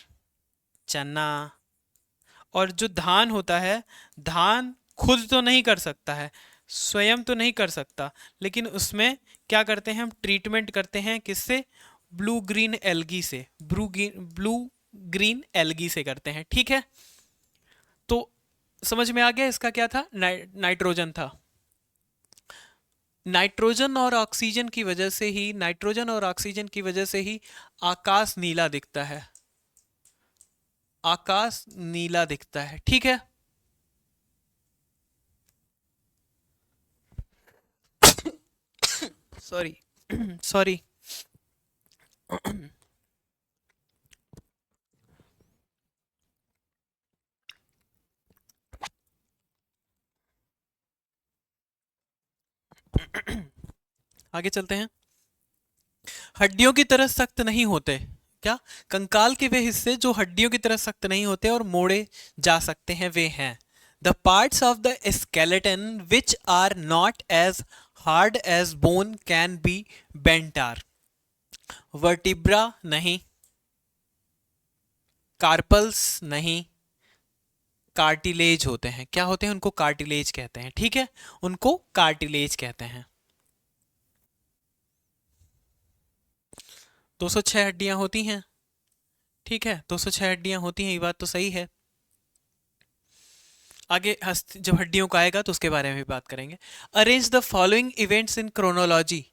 चना। और जो धान होता है, धान खुद तो नहीं कर सकता है, स्वयं तो नहीं कर सकता, लेकिन उसमें क्या करते हैं हम? ट्रीटमेंट करते हैं। किससे? ब्लू ग्रीन एल्गी से, ब्लू ग्रीन एल्गी से करते हैं। ठीक है, तो समझ में आ गया इसका क्या था? नाइट्रोजन था। नाइट्रोजन और ऑक्सीजन की वजह से ही आकाश नीला दिखता है। आकाश नीला दिखता है। ठीक है, सॉरी सॉरी। आगे चलते हैं। हड्डियों की तरह सख्त नहीं होते। क्या? कंकाल के वे हिस्से जो हड्डियों की तरह सख्त नहीं होते और मोड़े जा सकते हैं, वे हैं the parts of the skeleton which are not as hard as bone can be bent are. Vertebra नहीं, कार्पल्स नहीं, कार्टिलेज होते हैं। क्या होते हैं? उनको कार्टिलेज कहते हैं। ठीक है, उनको कार्टिलेज कहते हैं। 206 हड्डियां होती हैं। ठीक है, 206 हड्डियां होती हैं, ये बात तो सही है। आगे जब हड्डियों का आएगा तो उसके बारे में भी बात करेंगे। Arrange the following events in chronology.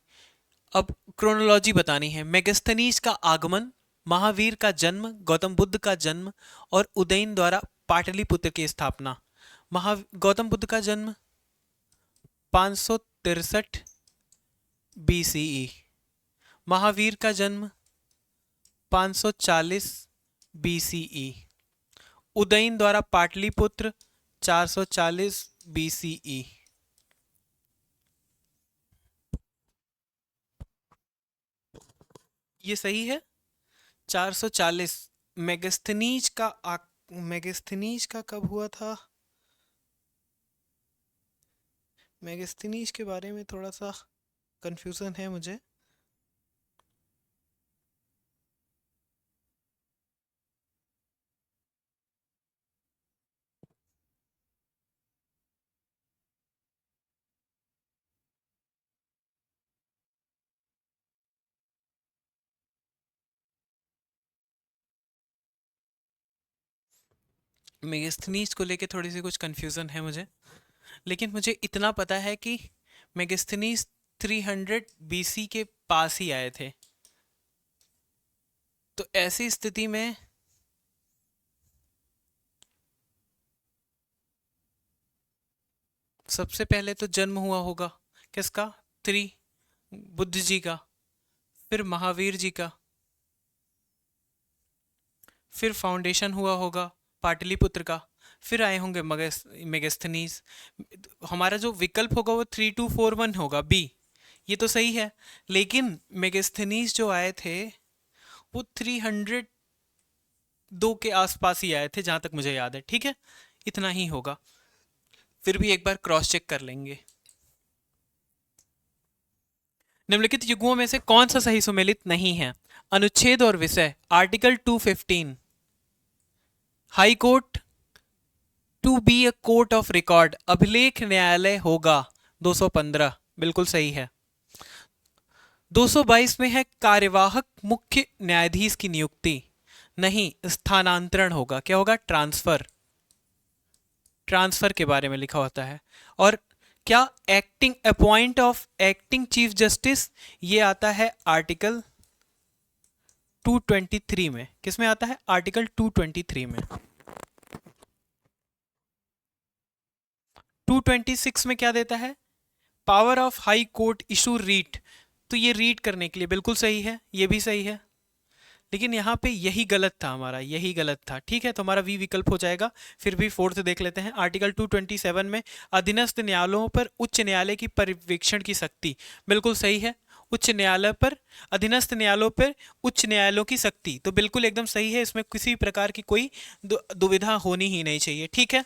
अब क्रोनोलॉजी बतानी है। मेगस्थनीज का आगमन, महावीर का जन्म, गौतम बुद्ध का जन्म और उदयन द्वारा पाटलिपुत्र की स्थापना। गौतम बुद्ध का जन्म 563 बीसीई, महावीर का जन्म 540 बीसीई, उदयन द्वारा पाटलिपुत्र 440 बीसीई। ये सही है, 440। मेगस्थनीज का मेगस्थनीज का कब हुआ था? मेगस्थनीज के बारे में थोड़ा सा कंफ्यूजन है मुझे। मेगस्थनीज को लेके थोड़ी सी कुछ कंफ्यूजन है मुझे, लेकिन मुझे इतना पता है कि मेगस्थनीज 300 बीसी के पास ही आए थे। तो ऐसी स्थिति में सबसे पहले तो जन्म हुआ होगा किसका? बुद्ध जी का, फिर महावीर जी का, फिर फाउंडेशन हुआ होगा पाटलिपुत्र का, फिर आए होंगे मेगस्थनीज। हमारा जो विकल्प होगा वो 3241 होगा, बी। ये तो सही है, लेकिन मेगस्थनीज जो आए थे वो 302 के आसपास ही आए थे जहां तक मुझे याद है। ठीक है, इतना ही होगा, फिर भी एक बार क्रॉस चेक कर लेंगे। निम्नलिखित युग्मों में से कौन सा सही सुमेलित नहीं है? अनुच्छेद और विषय, article 215। High court to be a court of record, अभिलेख न्यायालय होगा, 215 बिल्कुल सही है। 222 में है कार्यवाहक मुख्य न्यायाधीश की नियुक्ति, नहीं, स्थानांतरण होगा। क्या होगा? ट्रांसफर। ट्रांसफर के बारे में लिखा होता है। और क्या acting appoint of acting chief justice, ये आता है आर्टिकल 223 में। किस में आता है? आर्टिकल 223 में। 226 में क्या देता है? Power of high court issue writ, तो ये रीड करने के लिए बिल्कुल सही है, ये भी सही है, लेकिन यहाँ पे यही गलत था, हमारा यही गलत था। ठीक है, तो हमारा वी विकल्प हो जाएगा। फिर भी फोर्थ देख लेते हैं। आर्टिकल 227 में अधीनस्थ न्यायालयों पर उच्च न्यायालय की पर्यवेक्षण की शक्ति, बिल्कुल सही है। उच्च न्यायालय पर, अधीनस्थ न्यायालयों पर उच्च न्यायालयों की शक्ति, तो बिल्कुल एकदम सही है। इसमें किसी प्रकार की कोई दुविधा होनी ही नहीं चाहिए। ठीक है।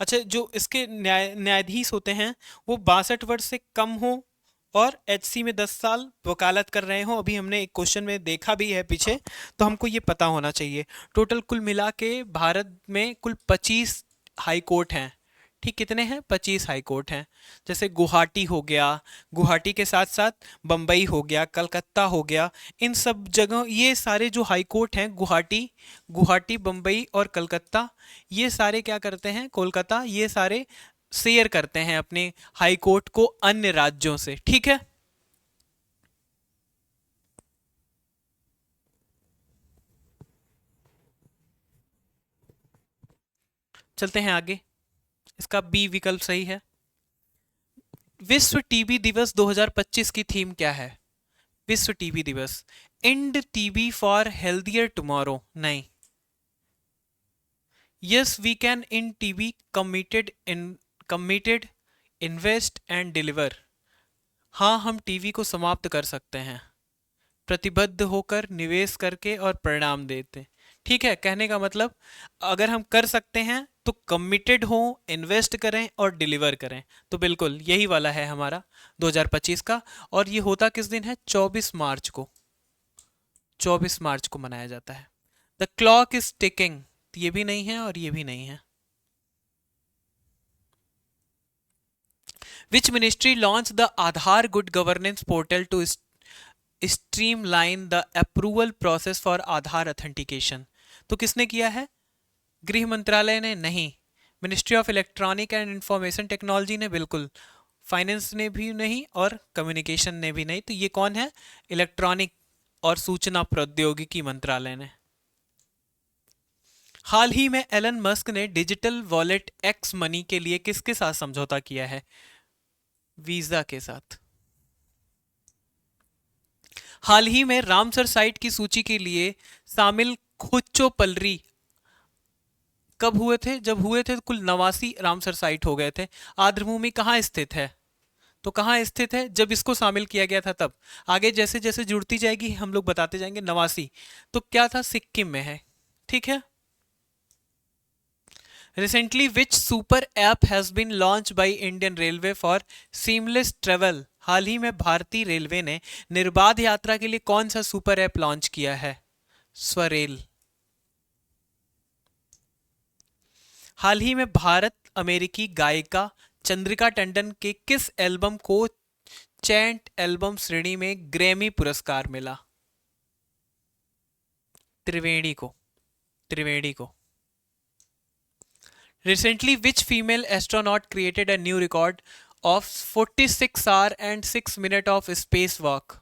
अच्छा, जो इसके न्यायाधीश होते हैं वो 62 वर्ष से कम हो और एचसी में 10 साल वकालत कर रहे हो। अभी हमने एक क्वेश्चन में देखा भी है पीछे, तो हमको ये पता होना चाहिए। टोटल कुल मिला के भारत में कुल 25 हाई कोर्ट हैं। ठीक, कितने हैं? 25 हाई कोर्ट हैं। जैसे गुवाहाटी हो गया, गुवाहाटी के साथ साथ बम्बई हो गया, कलकत्ता हो गया, इन सब जगह ये सारे जो हाई कोर्ट हैं, गुवाहाटी गुवाहाटी बम्बई और कलकत्ता, ये सारे क्या करते हैं? कोलकाता, ये सारे शेयर करते हैं अपने हाई कोर्ट को अन्य राज्यों से। ठीक है। चलते हैं आगे। इसका बी विकल्प सही है। विश्व टीबी दिवस 2025 की थीम क्या है? विश्व टीबी दिवस, and TB for healthier tomorrow, नहीं। Yes we can end TB, committed invest and deliver, हाँ हम टीवी को समाप्त कर सकते हैं, प्रतिबद्ध होकर, निवेश करके और परिणाम देते। ठीक है, कहने का मतलब अगर हम कर सकते हैं तो कमिटेड हो, इन्वेस्ट करें और डिलीवर करें, तो बिल्कुल यही वाला है हमारा 2025 का। और ये होता किस दिन है? 24 मार्च को। 24 मार्च को मनाया जाता है। द क्लॉक इज टिकिंग, ये भी नहीं है और ये भी नहीं है। Which ministry launch the Aadhaar good governance portal to streamline the approval process for Aadhaar authentication, तो किसने किया है? गृह मंत्रालय ने? नहीं। Ministry of electronic and information technology ने? बिल्कुल। फाइनेंस ने भी नहीं और कम्युनिकेशन ने भी नहीं, तो ये कौन है? इलेक्ट्रॉनिक और सूचना प्रौद्योगिकी मंत्रालय ने। हाल ही में एलन मस्क ने डिजिटल वॉलेट एक्स मनी के लिए किसके साथ समझौता किया है? वीजा के साथ। हाल ही में रामसर साइट की सूची के लिए शामिल खुच्चोपल्ली कब हुए थे? जब हुए थे तो कुल 89 रामसर साइट हो गए थे। आर्द्रभूमि कहाँ स्थित है? तो कहाँ स्थित है जब इसको शामिल किया गया था तब? आगे जैसे जैसे जुड़ती जाएगी हम लोग बताते जाएंगे। 89 तो क्या था? सिक्किम में है। ठीक है। Recently which super app has been launch by Indian railway for seamless travel, हाल ही में भारतीय रेलवे ने निर्बाध यात्रा के लिए कौन सा सुपर ऐप लॉन्च किया है? स्वरेल। हाल ही में भारत अमेरिकी गायिका चंद्रिका टंडन के किस एल्बम को चैंट एल्बम श्रेणी में ग्रैमी पुरस्कार मिला? त्रिवेणी को। त्रिवेणी को। Recently which female astronaut created a new record of 46 our and 6 minute of space walk?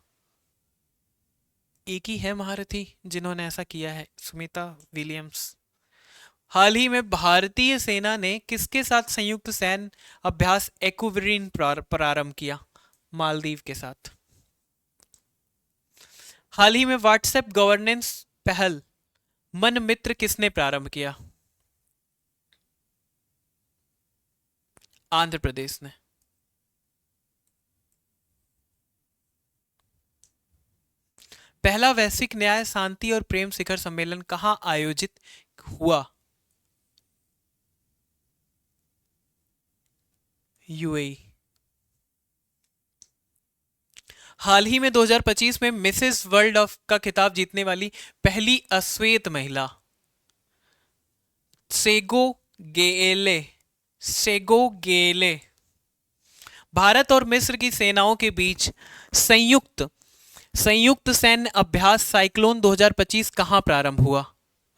एक ही है महारथी जिन्होंने ऐसा किया है, सुमिता विलियम्स। हाल ही में भारतीय सेना ने किसके साथ संयुक्त सैन्य अभ्यास एक्विरिन प्रारंभ किया? मालदीव के साथ। हाल ही में व्हाट्सएप गवर्नेंस पहल मन मित्र किसने प्रारंभ किया? आंध्र प्रदेश ने। पहला वैश्विक न्याय शांति और प्रेम शिखर सम्मेलन कहाँ आयोजित हुआ? यूएई। हाल ही में 2025 में मिसेस वर्ल्ड ऑफ का खिताब जीतने वाली पहली अश्वेत महिला सेगो गेले। सेगो गेले। भारत और मिस्र की सेनाओं के बीच संयुक्त संयुक्त सैन्य अभ्यास साइक्लोन 2025 कहां प्रारंभ हुआ?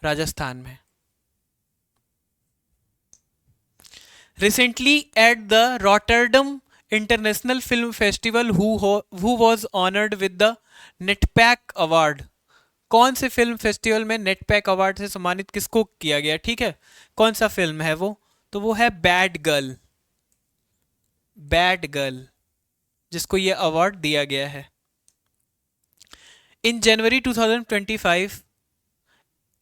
राजस्थान में। Recently at the Rotterdam International Film Festival who was honoured with the NETPAC award. कौन से फिल्म फेस्टिवल में नेटपैक अवार्ड से सम्मानित किसको किया गया? ठीक है, कौन सा फिल्म है वो? तो वो है बैड गर्ल। बैड गर्ल, जिसको ये अवार्ड दिया गया है। In January 2025,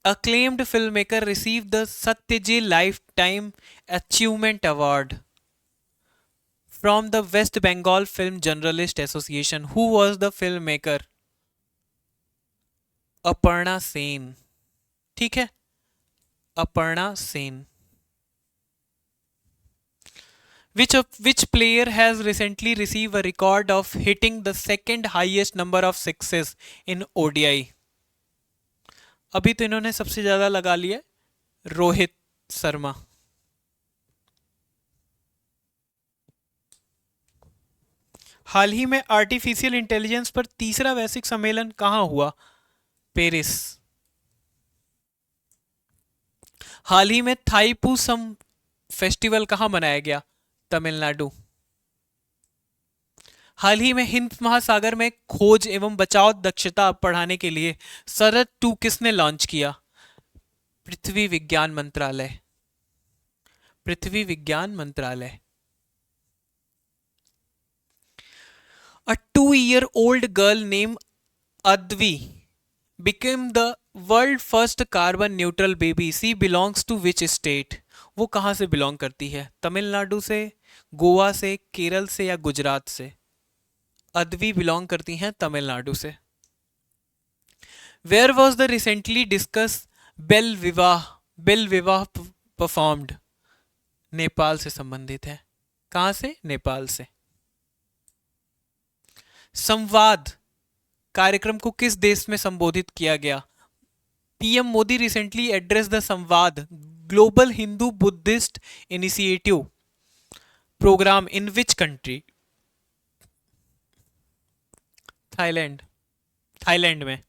acclaimed filmmaker received the Satyajit Lifetime Achievement Award from the West Bengal Film Journalist Association. Who was the filmmaker? Aparna Sen. ठीक है, Aparna Sen. Which player has recently received a record of hitting the second highest number of sixes in ODI? अभी तो इन्होंने सबसे ज्यादा लगा लिया रोहित शर्मा। हाल ही में आर्टिफिशियल इंटेलिजेंस पर तीसरा वैश्विक सम्मेलन कहां हुआ? पेरिस। हाल ही में थाईपुसम फेस्टिवल कहां मनाया गया? तमिलनाडु। हाल ही में हिंद महासागर में खोज एवं बचाव दक्षता बढ़ाने के लिए सरद 2 किसने लॉन्च किया? पृथ्वी विज्ञान मंत्रालय। पृथ्वी विज्ञान मंत्रालय। A 2-year-old girl named Advi became the world first carbon neutral baby. She belongs to which state? वो कहाँ से बिलोंग करती है? तमिलनाडु से, गोवा से, केरल से या गुजरात से? अदवी बिलोंग करती हैं तमिलनाडु से। Where was the recently discussed बेल विवाह परफॉर्म्ड? नेपाल से संबंधित है। कहां से? नेपाल से। संवाद कार्यक्रम को किस देश में संबोधित किया गया? PM Modi recently address the Samvad global Hindu Buddhist initiative program in which country? Thailand. Thailand में।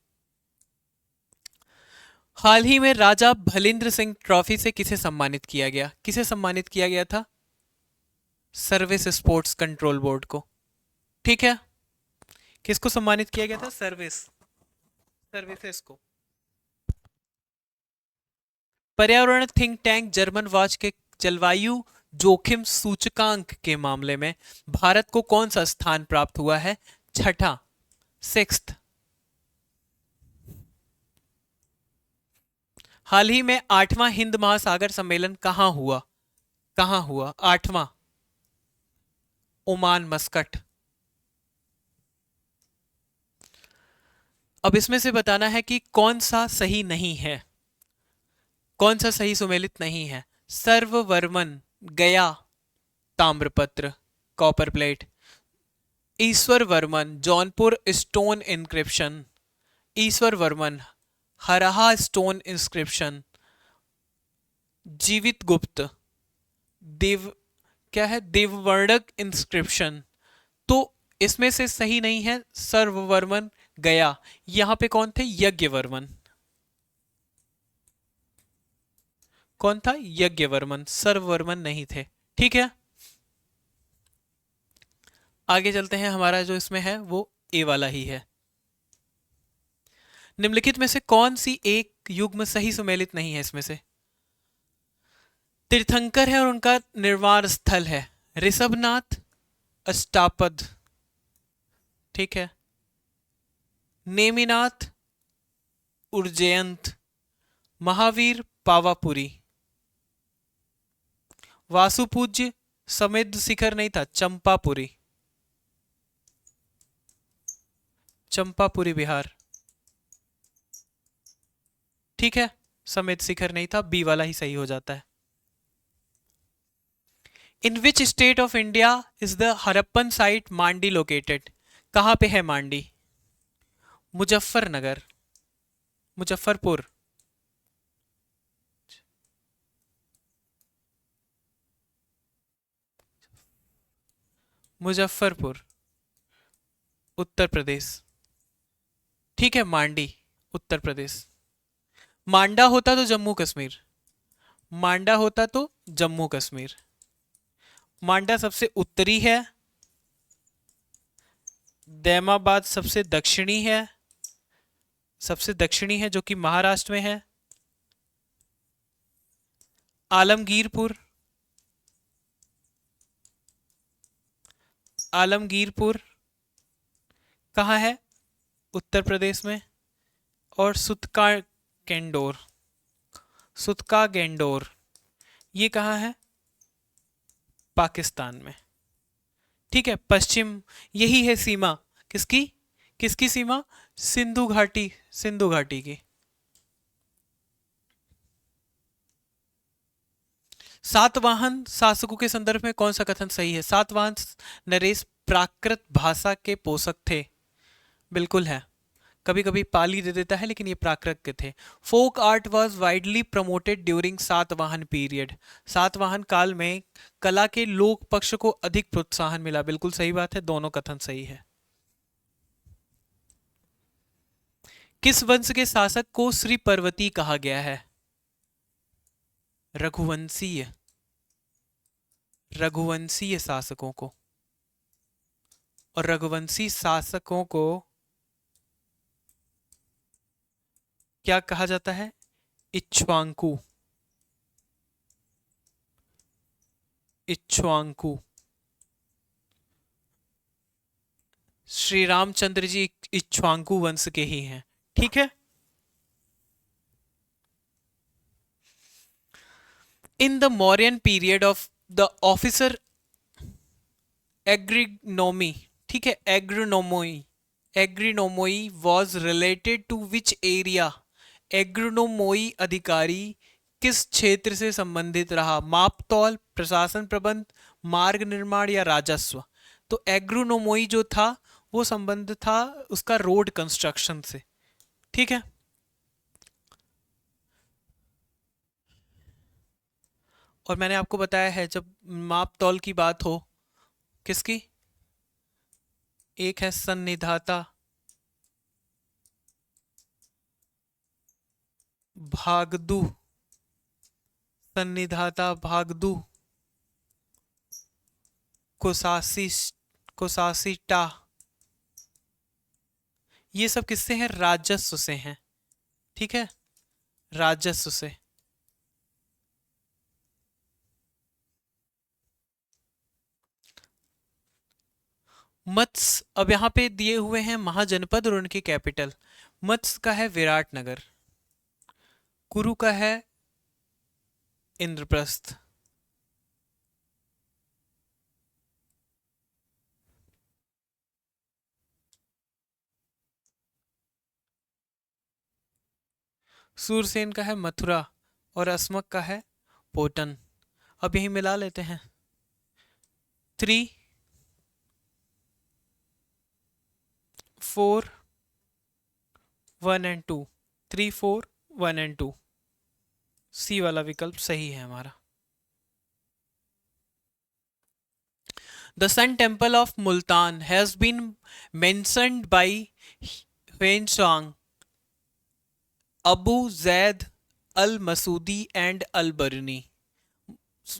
हाल ही में राजा भलिंद्र सिंह ट्रॉफी से किसे सम्मानित किया गया? किसे सम्मानित किया गया था? सर्विस स्पोर्ट्स कंट्रोल बोर्ड को। ठीक है, किसको सम्मानित किया गया था? सर्विसेस को। पर्यावरण थिंक टैंक जर्मन वॉच के जलवायु जोखिम सूचकांक के मामले में भारत को कौन सा स्थान प्राप्त हुआ है? छठा, 6th। हाल ही में 8वां हिंद महासागर सम्मेलन कहां हुआ? कहां हुआ 8वां? Oman, Muscat. अब इसमें से बताना है कि कौन सा सही नहीं है, कौन सा सही सुमेलित नहीं है। सर्ववर्मन गया ताम्रपत्र कॉपर प्लेट। ईश्वर वर्मन जौनपुर स्टोन इंक्रिप्शन। ईश्वर वर्मन हरहा स्टोन इंस्क्रिप्शन। जीवित गुप्त देव क्या है? देववर्णक इंस्क्रिप्शन। तो इसमें से सही नहीं है सर्ववर्मन गया। यहां पे कौन थे? यज्ञवर्मन। कौन था? यज्ञवर्मन। सर्ववर्मन नहीं थे। ठीक है, आगे चलते हैं। हमारा जो इसमें है वो ए वाला ही है। निम्नलिखित में से कौन सी एक युग्म सही सुमेलित नहीं है? इसमें से तीर्थंकर है और उनका निर्वाण स्थल है ऋषभनाथ, अष्टापद, ठीक है, नेमिनाथ, उज्जयंत, महावीर, पावापुरी। वासुपूज्य समेध शिखर नहीं था, चंपापुरी, चंपापुरी बिहार, ठीक है, समेध शिखर नहीं था, बी वाला ही सही हो जाता है। In which state of India is the Harappan site Mandi located? कहां पे है मांडी? मुजफ्फरनगर, मुजफ्फरपुर, मुजफ्फरपुर, उत्तर प्रदेश, ठीक है, मांडी, उत्तर प्रदेश। मांडा होता तो जम्मू कश्मीर, मांडा होता तो जम्मू कश्मीर। मांडा सबसे उत्तरी है, दैमाबाद सबसे दक्षिणी है, सबसे दक्षिणी है जो कि महाराष्ट्र में है। आलमगीरपुर, आलमगीरपुर कहाँ है? उत्तर प्रदेश में। और सुतका गेंडोर, सुतका गेंडोर ये कहाँ है? पाकिस्तान में, ठीक है, पश्चिम, यही है सीमा किसकी, किसकी सीमा? सिंधु घाटी, सिंधु घाटी की। सातवाहन शासकों के संदर्भ में कौन सा कथन सही है? सातवाहन नरेश प्राकृत भाषा के पोषक थे, बिल्कुल है, कभी कभी पाली दे देता है लेकिन ये प्राकृत के थे। Folk art was widely promoted during Satavahana period, Satavahana काल में कला के लोक पक्ष को अधिक प्रोत्साहन मिला, बिल्कुल सही बात है, दोनों कथन सही है। किस वंश के शासक को श्री पर्वती कहा गया है? रघुवंशीय, रघुवंशीय शासकों को, और रघुवंशी शासकों को क्या कहा जाता है? इक्ष्वाकु, इक्ष्वाकु। श्री रामचंद्र जी इक्ष्वाकु वंश के ही हैं, ठीक है। In the Mauryan period of the officer agronomoi, ठीक है, agronomoi, agronomoi was related to which area? Agronomoi अधिकारी किस क्षेत्र से संबंधित रहा? मापतौल, प्रशासन प्रबंध, मार्ग निर्माण या राजस्व? तो एग्रोनोमोई जो था वो संबंध था उसका रोड कंस्ट्रक्शन से, ठीक है। और मैंने आपको बताया है जब माप तौल की बात हो, किसकी? एक है सन्निधाता भागदू, सन्निधाता भागदू, कोसासिटा, ये सब किससे हैं? राजस्व से हैं, ठीक है, राजस्व से। मत्स्य, अब यहां पे दिए हुए हैं महाजनपद और उनकी कैपिटल। मत्स्य का है विराटनगर, कुरु का है इंद्रप्रस्थ, सूरसेन का है मथुरा और अस्मक का है पोटन। अब यही मिला लेते हैं। 3 4 1 एंड 2, 3 4 1 एंड 2, सी वाला विकल्प सही है हमारा। The sun temple of Multan has been mentioned by Hiuen Tsang, Abu Zaid, al Masudi and al Barani.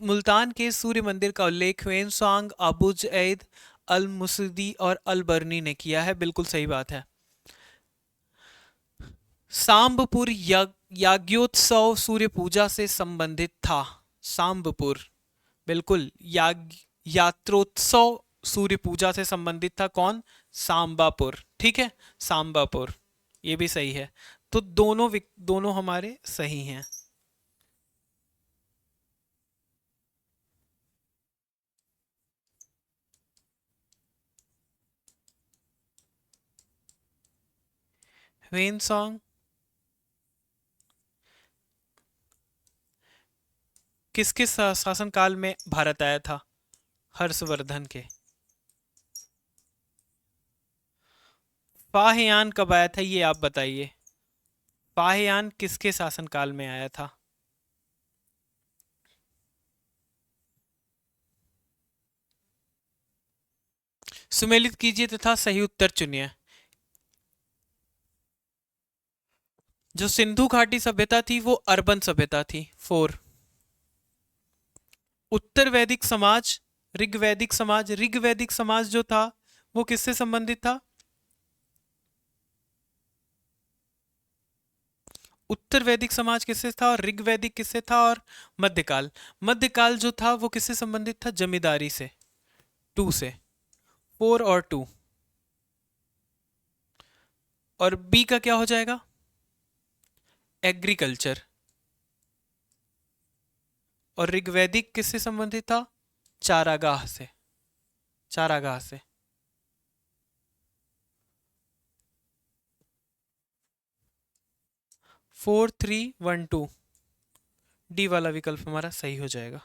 Multan के सूर्य मंदिर का उल्लेख Hiuen Tsang, Abu Zaid, al Masoodi और अल बरनी ने किया है, बिल्कुल सही बात है। सांबपुर याज्ञोत्सव सूर्य पूजा से संबंधित था, सांबपुर। बिल्कुल। यात्रोत्सव सूर्य पूजा से संबंधित था कौन? सांबापुर। ठीक है, सांबापुर। ये भी सही है। तो दोनों हमारे सही हैं। रेन सॉन्ग किसके शासनकाल में भारत आया था? हर्षवर्धन के। फाहियान कब आया था ये आप बताइए। फाहियान किसके शासनकाल में आया था? सुमेलित कीजिए तथा सही उत्तर चुनिए। जो सिंधु घाटी सभ्यता थी वो अर्बन सभ्यता थी। 4। उत्तर वैदिक समाज, ऋग्वैदिक समाज। ऋग्वैदिक समाज जो था वो किससे संबंधित था? उत्तर वैदिक समाज किससे था और ऋग्वैदिक किससे था? और मध्यकाल, मध्यकाल जो था वो किससे संबंधित था? जमींदारी से। 2 से। 4 और 2। और बी का क्या हो जाएगा? एग्रीकल्चर। और ऋग्वैदिक किससे संबंधित था? चारागाह से। चारागाह से। 4 3 1 2। डी वाला विकल्प हमारा सही हो जाएगा।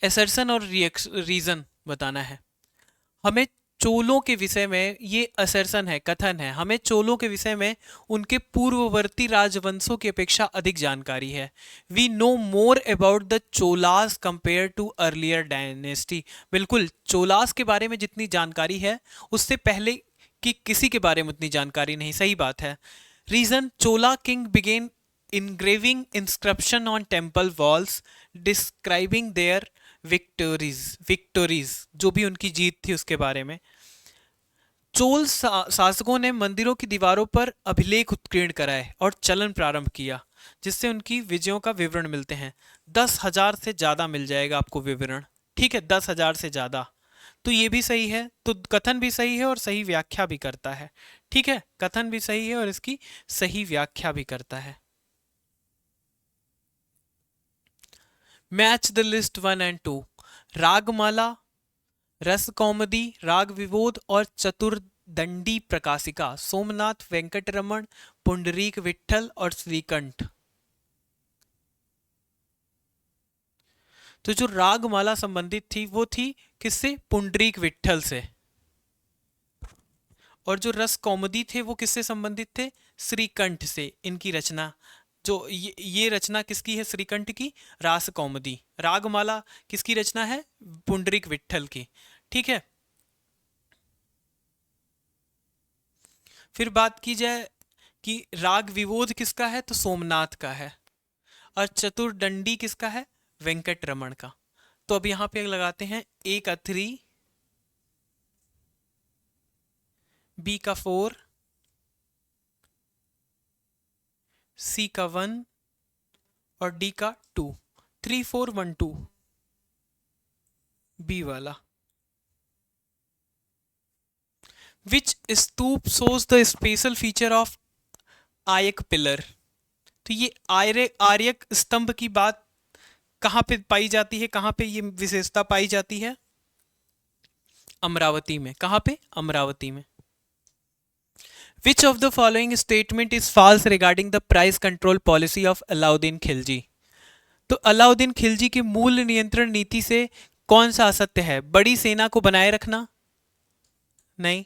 एसर्शन और रीजन बताना है हमें। चोलों के विषय में ये असर्शन है, कथन है। हमें चोलों के विषय में उनके पूर्ववर्ती राजवंशों की अपेक्षा अधिक जानकारी है। We know more about the Cholas compare to earlier dynasty. बिल्कुल, चोलास के बारे में जितनी जानकारी है उससे पहले की किसी के बारे में उतनी जानकारी नहीं। सही बात है। Reason, Chola king began engraving inscription on temple walls describing their victories, जो भी उनकी जीत थी उसके बारे में। चोल शासकों ने मंदिरों की दीवारों पर अभिलेख उत्कीर्ण कराए और चलन प्रारंभ किया, जिससे उनकी विजयों का विवरण मिलते हैं। 10,000 से ज्यादा मिल जाएगा आपको विवरण। ठीक है, 10,000 से ज्यादा। तो ये भी सही है, तो कथन भी सही है और सही व्याख्या भी करता है। ठीक है, कथन भी सही है और इसकी सही व्याख्या भी करता है। Match the list 1 and 2। Ragamala, रस कौमुदी, राग विबोध और चतुर्दंडी प्रकाशिका, सोमनाथ, वेंकटरमण, पुंडरीक विठल और श्रीकंठ। तो जो रागमाला संबंधित थी वो थी किससे? पुंडरीक विठल से। और जो रस कौमुदी थे वो किससे संबंधित थे? श्रीकंठ से। इनकी रचना जो ये रचना किसकी है? श्रीकंठ की। रास कौमुदी। रागमाला किसकी रचना है? पुंडरीक विठल की। ठीक है, फिर बात की जाए कि राग विबोध किसका है, तो सोमनाथ का है। और चतुर्दंडी किसका है? वेंकटरमण का। तो अब यहां पे लगाते हैं ए का 3, बी का 4, सी का 1 और डी का 2। 3 4 1 2 बी वाला। Which stupa shows the special feature of ayaka pillar. तो ये आर्यक स्तंभ की बात कहां पे पाई जाती है? कहां पे ये विशेषता पाई जाती है? अमरावती में। कहां पे? अमरावती में। Which of the following statement is false regarding the price control policy of Alauddin Khilji. तो अलाउद्दीन खिलजी की मूल्य नियंत्रण नीति से कौन सा असत्य है? बड़ी सेना को बनाए रखना? नहीं।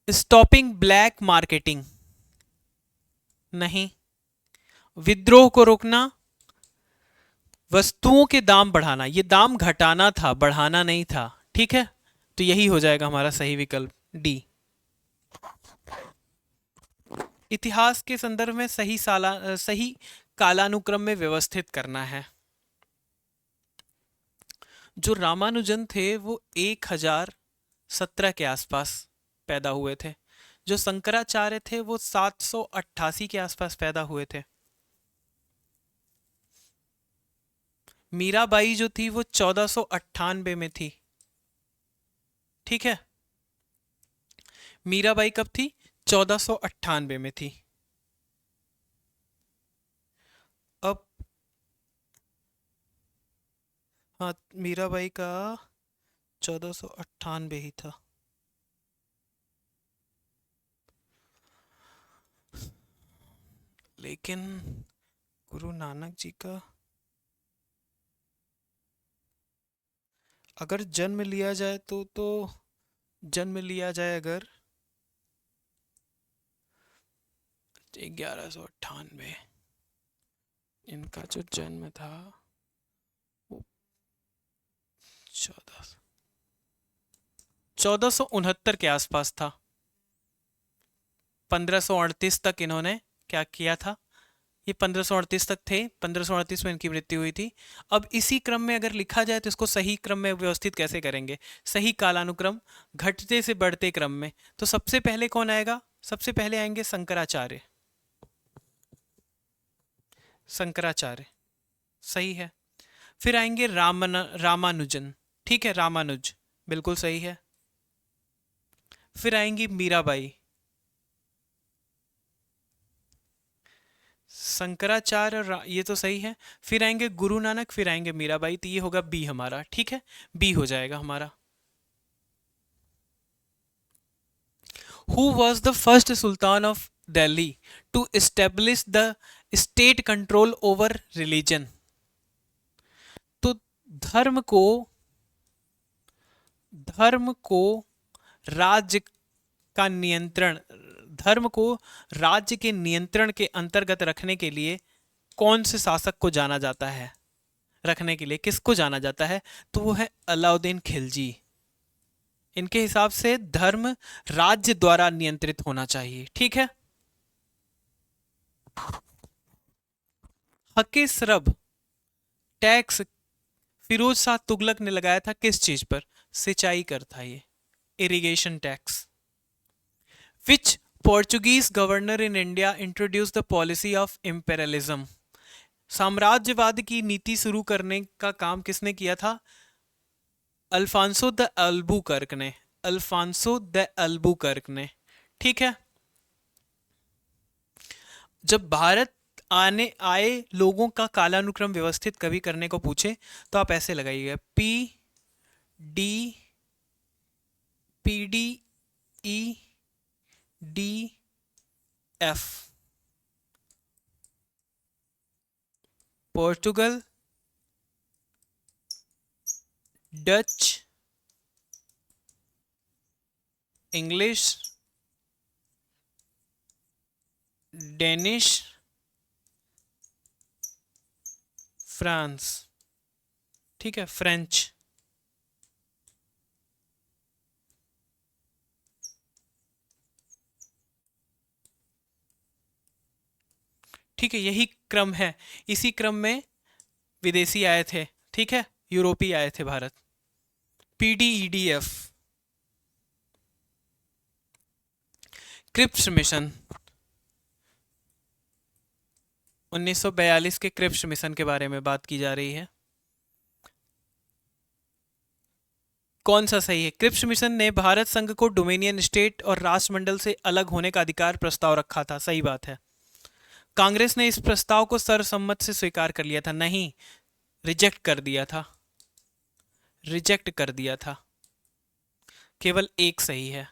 Stopping black marketing? नहीं। विद्रोह को रोकना? वस्तुओं के दाम बढ़ाना? ये दाम घटाना था, बढ़ाना नहीं था। ठीक है, तो यही हो जाएगा हमारा सही विकल्प डी। इतिहास के संदर्भ में सही कालानुक्रम में व्यवस्थित करना है। जो रामानुजन थे वो 1017 के आसपास पैदा हुए थे। जो शंकराचार्य थे वो 788 के आसपास पैदा हुए थे। मीराबाई जो थी वो 1498 में थी। ठीक है, मीराबाई कब थी? 1498 में थी। अब हाँ, मीराबाई का 1498 ही था। लेकिन गुरु नानक जी का अगर जन्म लिया जाए तो जन्म लिया जाए अगर 1198, इनका जो जन्म था वो 1469 के आसपास था। 1538 तक इन्होंने क्या किया था? ये 1538 तक थे, 1538 में इनकी मृत्यु हुई थी। अब इसी क्रम में अगर लिखा जाए तो इसको सही क्रम में व्यवस्थित कैसे करेंगे? सही कालानुक्रम, घटते से बढ़ते क्रम में। तो सबसे पहले कौन आएगा? सबसे पहले आएंगे शंकराचार्य। शंकराचार्य सही है। फिर आएंगे रामानुजन। ठीक है, रामानुज बिल्कुल सही है। फिर आएंगी मीराबाई। शंकराचार्य और ये तो सही है। फिर आएंगे गुरु नानक, फिर आएंगे मीराबाई। तो ये होगा बी हमारा। ठीक है, बी हो जाएगा हमारा। Who was the first Sultan of Delhi to establish the state control over religion? तो धर्म को धर्म को राज्य का नियंत्रण, धर्म को राज्य के नियंत्रण के अंतर्गत रखने के लिए कौन से शासक को जाना जाता है? रखने के लिए किसको जाना जाता है? तो वो है अलाउद्दीन खिलजी। इनके हिसाब से धर्म राज्य द्वारा नियंत्रित होना चाहिए। ठीक है। हके सरब टैक्स फिरोज शाह तुगलक ने लगाया था किस चीज पर? सिंचाई कर था ये, irrigation tax. Which Portuguese governor in India introduce the policy of imperialism? साम्राज्यवाद की नीति शुरू करने का काम किसने किया था? अल्फांसो द अल्बुकर्क ने। अल्फांसो द अल्बुकर्क ने। ठीक है। जब भारत आने आए लोगों का कालानुक्रम व्यवस्थित कभी करने को पूछे तो आप ऐसे लगाइएगा, PDEDF। Portugal, Dutch, English, Danish, France. ठीक है, फ्रेंच। ठीक है, यही क्रम है। इसी क्रम में विदेशी आए थे। ठीक है, यूरोपीय आए थे भारत। PDEDF। क्रिप्स मिशन, 1942 के क्रिप्स मिशन के बारे में बात की जा रही है। कौन सा सही है? क्रिप्स मिशन ने भारत संघ को डोमिनियन स्टेट और राष्ट्रमंडल से अलग होने का अधिकार प्रस्ताव रखा था। सही बात है। कांग्रेस ने इस प्रस्ताव को सर्वसम्मत से स्वीकार कर लिया था। नहीं, रिजेक्ट कर दिया था। रिजेक्ट कर दिया था। केवल एक सही है,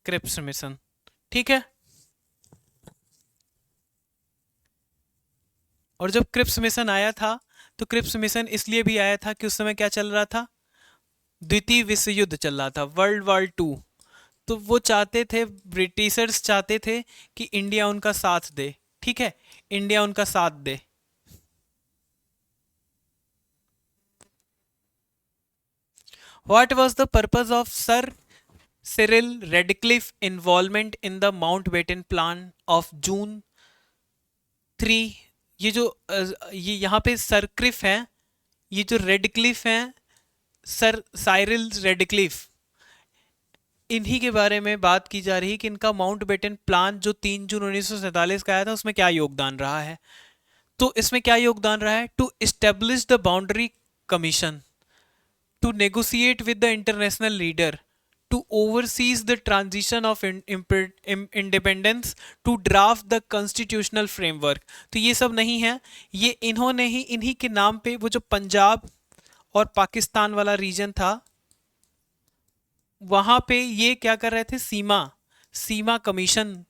क्रिप्स मिशन। ठीक है। और जब क्रिप्स मिशन आया था तो क्रिप्स मिशन इसलिए भी आया था कि उस समय क्या चल रहा था? द्वितीय विश्व युद्ध चल रहा था, वर्ल्ड वॉर 2। तो वो चाहते थे, ब्रिटिशर्स चाहते थे कि इंडिया उनका साथ दे। ठीक है, इंडिया उनका साथ दे। What was the purpose of sir Cyril Radcliffe involvement in the Mountbatten plan of June 3? ये जो ये यहाँ पे सरक्लिफ है, ये जो रेडक्लिफ है, सर साइरिल रेडक्लिफ, इन्हीं के बारे में बात की जा रही है कि इनका माउंटबेटन प्लान जो 3 जून 1947 का आया था उसमें क्या योगदान रहा है। तो इसमें क्या योगदान रहा है? To establish the boundary commission, to negotiate with the international leader, to oversees the transition of independence, to draft the constitutional framework। तो ये सब नहीं है, ये इन्होंने ही इन्हीं के नाम पे वो जो पंजाब और पाकिस्तान वाला रीजन था वहां पे ये क्या कर रहे थे, सीमा सीमा कमीशन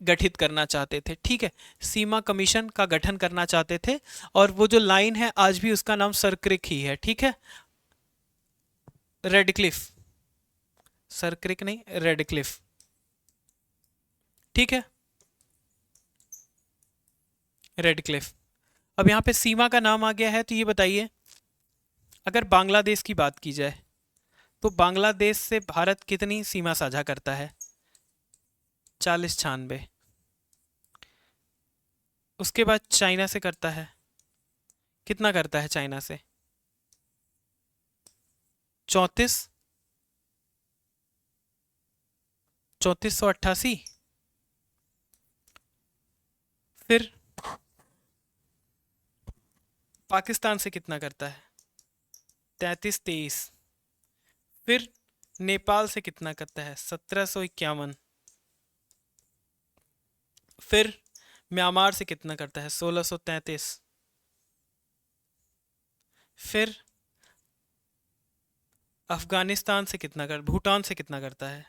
गठित करना चाहते थे। ठीक है, सीमा कमीशन का गठन करना चाहते थे, और वो जो लाइन है आज भी उसका नाम सरक्रिक ही है। ठीक है, रेडक्लिफ, सरक्रिक नहीं, रेडक्लिफ। ठीक है, रेडक्लिफ। अब यहाँ पे सीमा का नाम आ गया है, तो ये बताइए अगर बांग्लादेश की बात की जाए तो बांग्लादेश से भारत कितनी सीमा साझा करता है? 40-96। उसके बाद चाइना से करता है, कितना करता है चाइना से? 34, 3488। फिर पाकिस्तान से कितना करता है? 33-23। फिर नेपाल से कितना करता है? 1751। फिर म्यांमार से कितना करता है? 1633। फिर अफगानिस्तान से कितना कर भूटान से कितना करता है?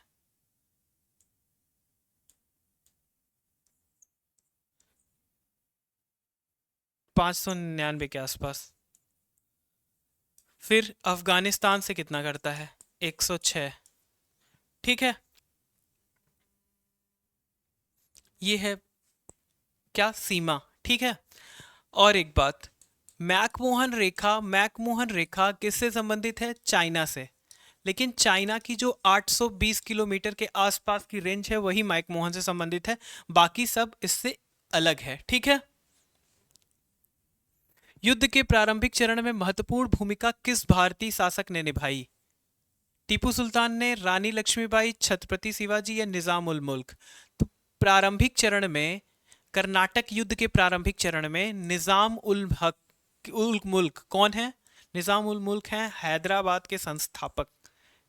599 के आसपास। फिर अफगानिस्तान से कितना करता है? 106। ठीक है, ये है क्या, सीमा। ठीक है, और एक बात, मैकमोहन रेखा किससे संबंधित है? चाइना से। लेकिन चाइना की जो 820 किलोमीटर के आसपास की रेंज है वही मैकमोहन से संबंधित है, बाकी सब इससे अलग है। ठीक है, युद्ध के प्रारंभिक चरण में महत्वपूर्ण भूमिका किस भारतीय शासक ने निभाई? टीपू सुल्तान ने, रानी लक्ष्मीबाई, छत्रपति शिवाजी या निजाम उल मुल्क? तो प्रारंभिक चरण में, कर्नाटक युद्ध के प्रारंभिक चरण में निजाम उल मुल्क कौन है? निजाम उल मुल्क हैं हैदराबाद के संस्थापक।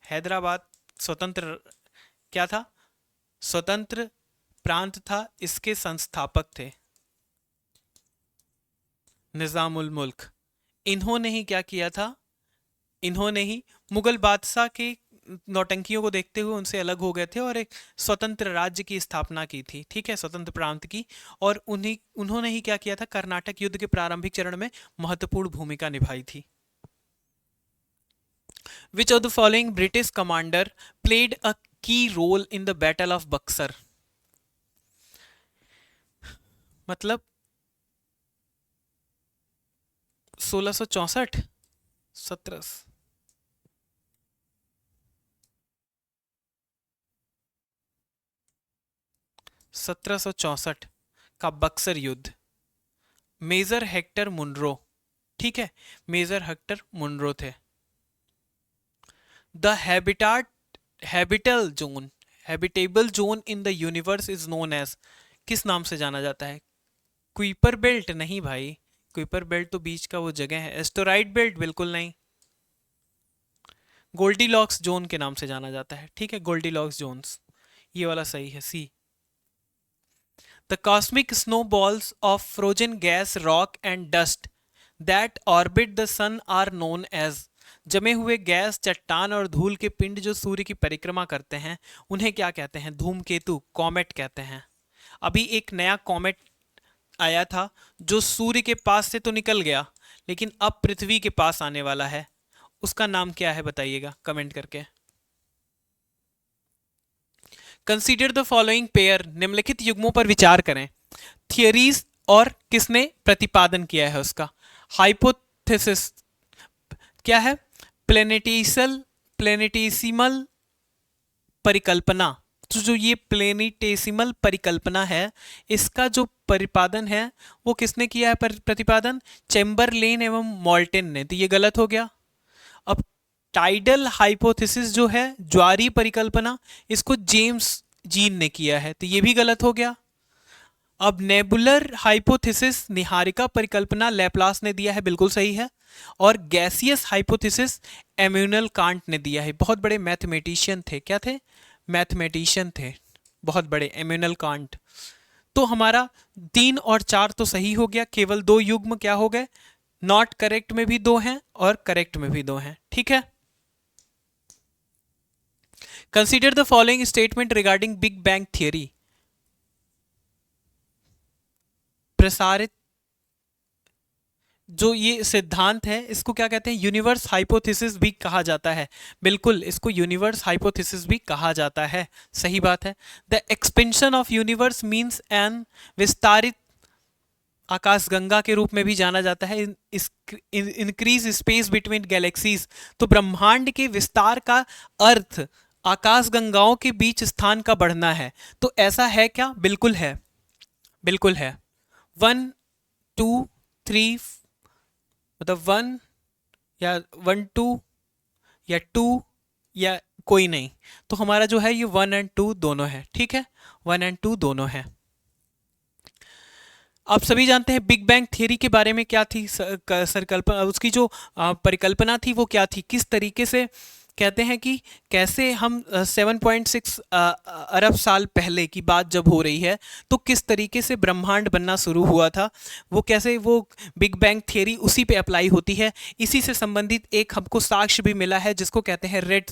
हैदराबाद स्वतंत्र क्या था? स्वतंत्र प्रांत था, इसके संस्थापक थे निजाम उल मुल्क। इन्होंने ही क्या किया था? इन्होंने ही मुगल बादशाह के नौटंकियों को देखते हुए उनसे अलग हो गए थे और एक स्वतंत्र राज्य की स्थापना की थी। ठीक है, स्वतंत्र प्रांत की। और उन्होंने ही क्या किया था? कर्नाटक युद्ध के प्रारंभिक चरण में महत्वपूर्ण भूमिका निभाई थी। Which of the following British commander played a key role in the Battle of Buxar? मतलब 1664, 1764 का बक्सर युद्ध। Major Hector Munro. ठीक है, मेजर हेक्टर मुनरो थे। The habitable zone in the universe is known as, किस नाम से जाना जाता है? कुइपर बेल्ट नहीं भाई, कुइपर बेल्ट तो बीच का वो जगह है। एस्टोराइड बेल्ट बिल्कुल नहीं। गोल्डीलॉक्स जोन के नाम से जाना जाता है। ठीक है, गोल्डीलॉक्स जोन्स, ये वाला सही है, C. The cosmic snowballs of frozen gas, rock and dust that orbit the sun are known as, जमे हुए गैस, चट्टान और धूल के पिंड जो सूर्य की परिक्रमा करते हैं उन्हें क्या कहते हैं? धूमकेतु, कॉमेट कहते हैं। अभी एक नया कॉमेट आया था जो सूर्य के पास से तो निकल गया लेकिन अब पृथ्वी के पास आने वाला है, उसका नाम क्या है बताइएगा कमेंट करके। कंसीडर द फॉलोइंग पेयर, निम्नलिखित युग्मों पर विचार करें। थियरीज और किसने प्रतिपादन किया है उसका? हाइपोथेसिस क्या है? प्लेनेटेसिमल परिकल्पना। तो जो ये प्लेनेटेसिमल परिकल्पना है इसका जो प्रतिपादन है वो किसने किया है? प्रतिपादन चैम्बरलेन एवं मॉल्टन ने। तो ये गलत हो गया। अब टाइडल हाइपोथेसिस जो है, ज्वारीय परिकल्पना, इसको जेम्स जीन ने किया है, तो ये भी गलत हो गया। अब नेबुलर हाइपोथेसिस, निहारिका परिकल्पना, लैप्लास ने दिया है, बिल्कुल सही है। और गैसियस हाइपोथेसिस एम्यूनल कांट ने दिया है। बहुत बड़े मैथमेटिशियन थे, क्या थे? मैथमेटिशियन थे बहुत बड़े, एम्यूनल कांट। तो हमारा 3 और 4 तो सही हो गया, केवल 2 युग्म क्या हो गए? नॉट करेक्ट में भी 2 हैं और करेक्ट में भी 2 हैं, ठीक है। Consider the following statement regarding big bang theory. प्रसारित जो ये सिद्धांत है, इसको क्या कहते हैं? यूनिवर्स हाइपोथेसिस भी कहा जाता है। बिल्कुल, इसको यूनिवर्स हाइपोथेसिस भी कहा जाता है, सही बात है। The expansion of universe means an विस्तारित आकाशगंगा के रूप में भी जाना जाता है। इंक्रीज स्पेस बिटवीन गैलेक्सीज, तो ब्रह्मांड के विस्तार का अर्थ आकाशगंगाओं के बीच स्थान का बढ़ना है। तो ऐसा है क्या? बिल्कुल है, बिल्कुल है। 1 2 3, मतलब 1 या 1 2 या 2 या कोई नहीं, तो हमारा जो है ये 1 और 2 दोनों है, ठीक है। 1 और 2 दोनों है। आप सभी जानते हैं बिग बैंग थियरी के बारे में क्या थी सरकल्पना, उसकी जो परिकल्पना थी वो क्या थी, किस तरीके से कहते हैं कि कैसे हम 7.6 अरब साल पहले की बात जब हो रही है, तो किस तरीके से ब्रह्मांड बनना शुरू हुआ था, वो कैसे वो बिग बैंग थियरी उसी पे अप्लाई होती है। इसी से संबंधित एक हमको साक्ष्य भी मिला है जिसको कहते हैं रेड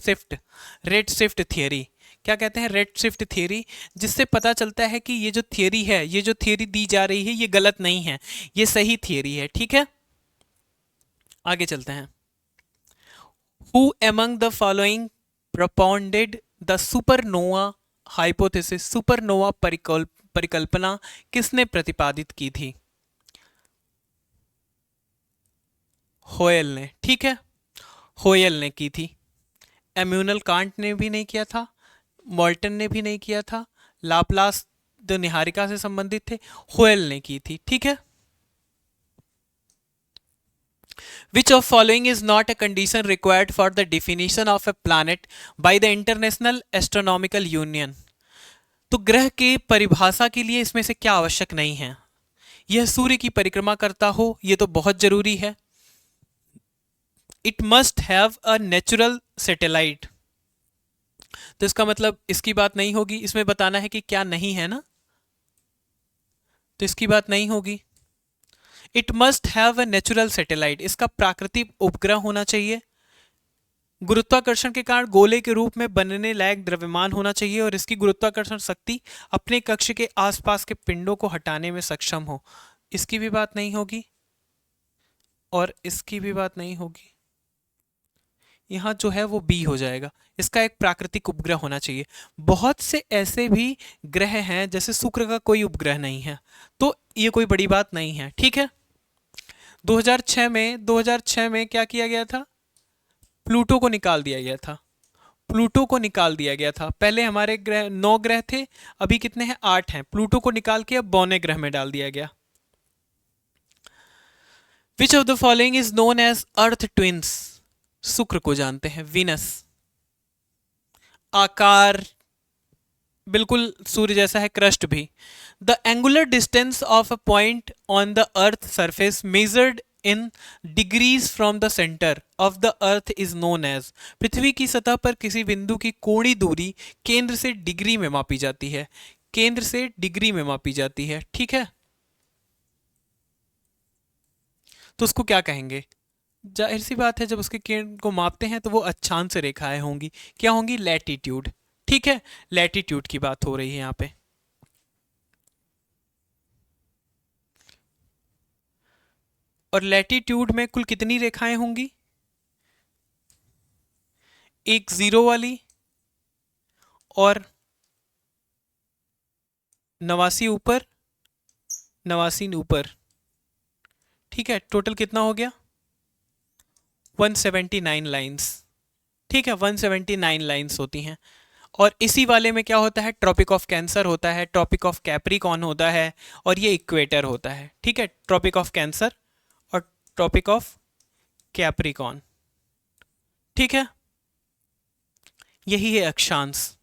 शिफ्ट थियरी। क्या कहते हैं? रेड शिफ्ट थियरी, जिससे पता चलता है कि ये जो थियरी है, ये जो थियरी दी जा रही है, ये गलत नहीं है, ये सही थियरी है, ठीक है। आगे चलते हैं। Who among the following propounded the supernova hypothesis? Supernova परिकल्पना किसने प्रतिपादित की थी? होयल ने, ठीक है, होयल ने की थी। एम्यूनल कांट ने भी नहीं किया था, मॉल्टन ने भी नहीं किया था, लाप्लास जो निहारिका से संबंधित थे, होयल ने की थी, ठीक है। Which of following is not a condition required for the definition of a planet by the International Astronomical Union? तो ग्रह के परिभाषा के लिए इसमें से क्या आवश्यक नहीं है? यह सूर्य की परिक्रमा करता हो, यह तो बहुत जरूरी है। It must have a natural satellite, तो इसका मतलब इसकी बात नहीं होगी, इसमें बताना है कि क्या नहीं है ना, तो इसकी बात नहीं होगी। It must have a natural satellite, इसका प्राकृतिक उपग्रह होना चाहिए। गुरुत्वाकर्षण के कारण गोले के रूप में बनने लायक द्रव्यमान होना चाहिए और इसकी गुरुत्वाकर्षण शक्ति अपने कक्ष के आसपास के पिंडों को हटाने में सक्षम हो, इसकी भी बात नहीं होगी और इसकी भी बात नहीं होगी। यहाँ जो है वो बी हो जाएगा, इसका एक प्राकृतिक उपग्रह होना चाहिए। बहुत से ऐसे भी ग्रह हैं, जैसे शुक्र का कोई उपग्रह नहीं है, तो ये कोई बड़ी बात नहीं है, ठीक है। 2006 में क्या किया गया था? प्लूटो को निकाल दिया गया था, प्लूटो को निकाल दिया गया था। पहले हमारे ग्रह 9 ग्रह थे, अभी कितने हैं? 8 हैं। प्लूटो को निकाल के अब 12वें ग्रह में डाल दिया गया। Which of the following is known as earth twins? शुक्र को जानते हैं, वीनस। आकार बिल्कुल सूर्य जैसा है, क्रस्ट भी। The angular distance of a point on the earth surface measured in degrees from the centre of the earth is known as. पृथ्वी की सतह पर किसी बिंदु की कोणीय दूरी केंद्र से डिग्री में मापी जाती है, केंद्र से डिग्री में मापी जाती है, ठीक है। तो उसको क्या कहेंगे? जाहिर सी बात है, जब उसके केंद्र को मापते हैं तो वो अक्षांश रेखाएं होंगी, क्या होंगी? लैटिट्यूड, ठीक है। लैटिट्यूड की बात हो रही है यहाँ पे। और लैटिट्यूड में कुल कितनी रेखाएं होंगी? एक 0 वाली और 89 ऊपर, 89 ऊपर, ठीक है। टोटल कितना हो गया? 179 लाइंस, ठीक है। 179 लाइंस होती हैं। और इसी वाले में क्या होता है? ट्रॉपिक ऑफ कैंसर होता है, ट्रॉपिक ऑफ कैप्रिकॉन होता है और ये इक्वेटर होता है, ठीक है। ट्रॉपिक ऑफ कैंसर और ट्रॉपिक ऑफ कैप्रिकॉन, ठीक है, यही है अक्षांश।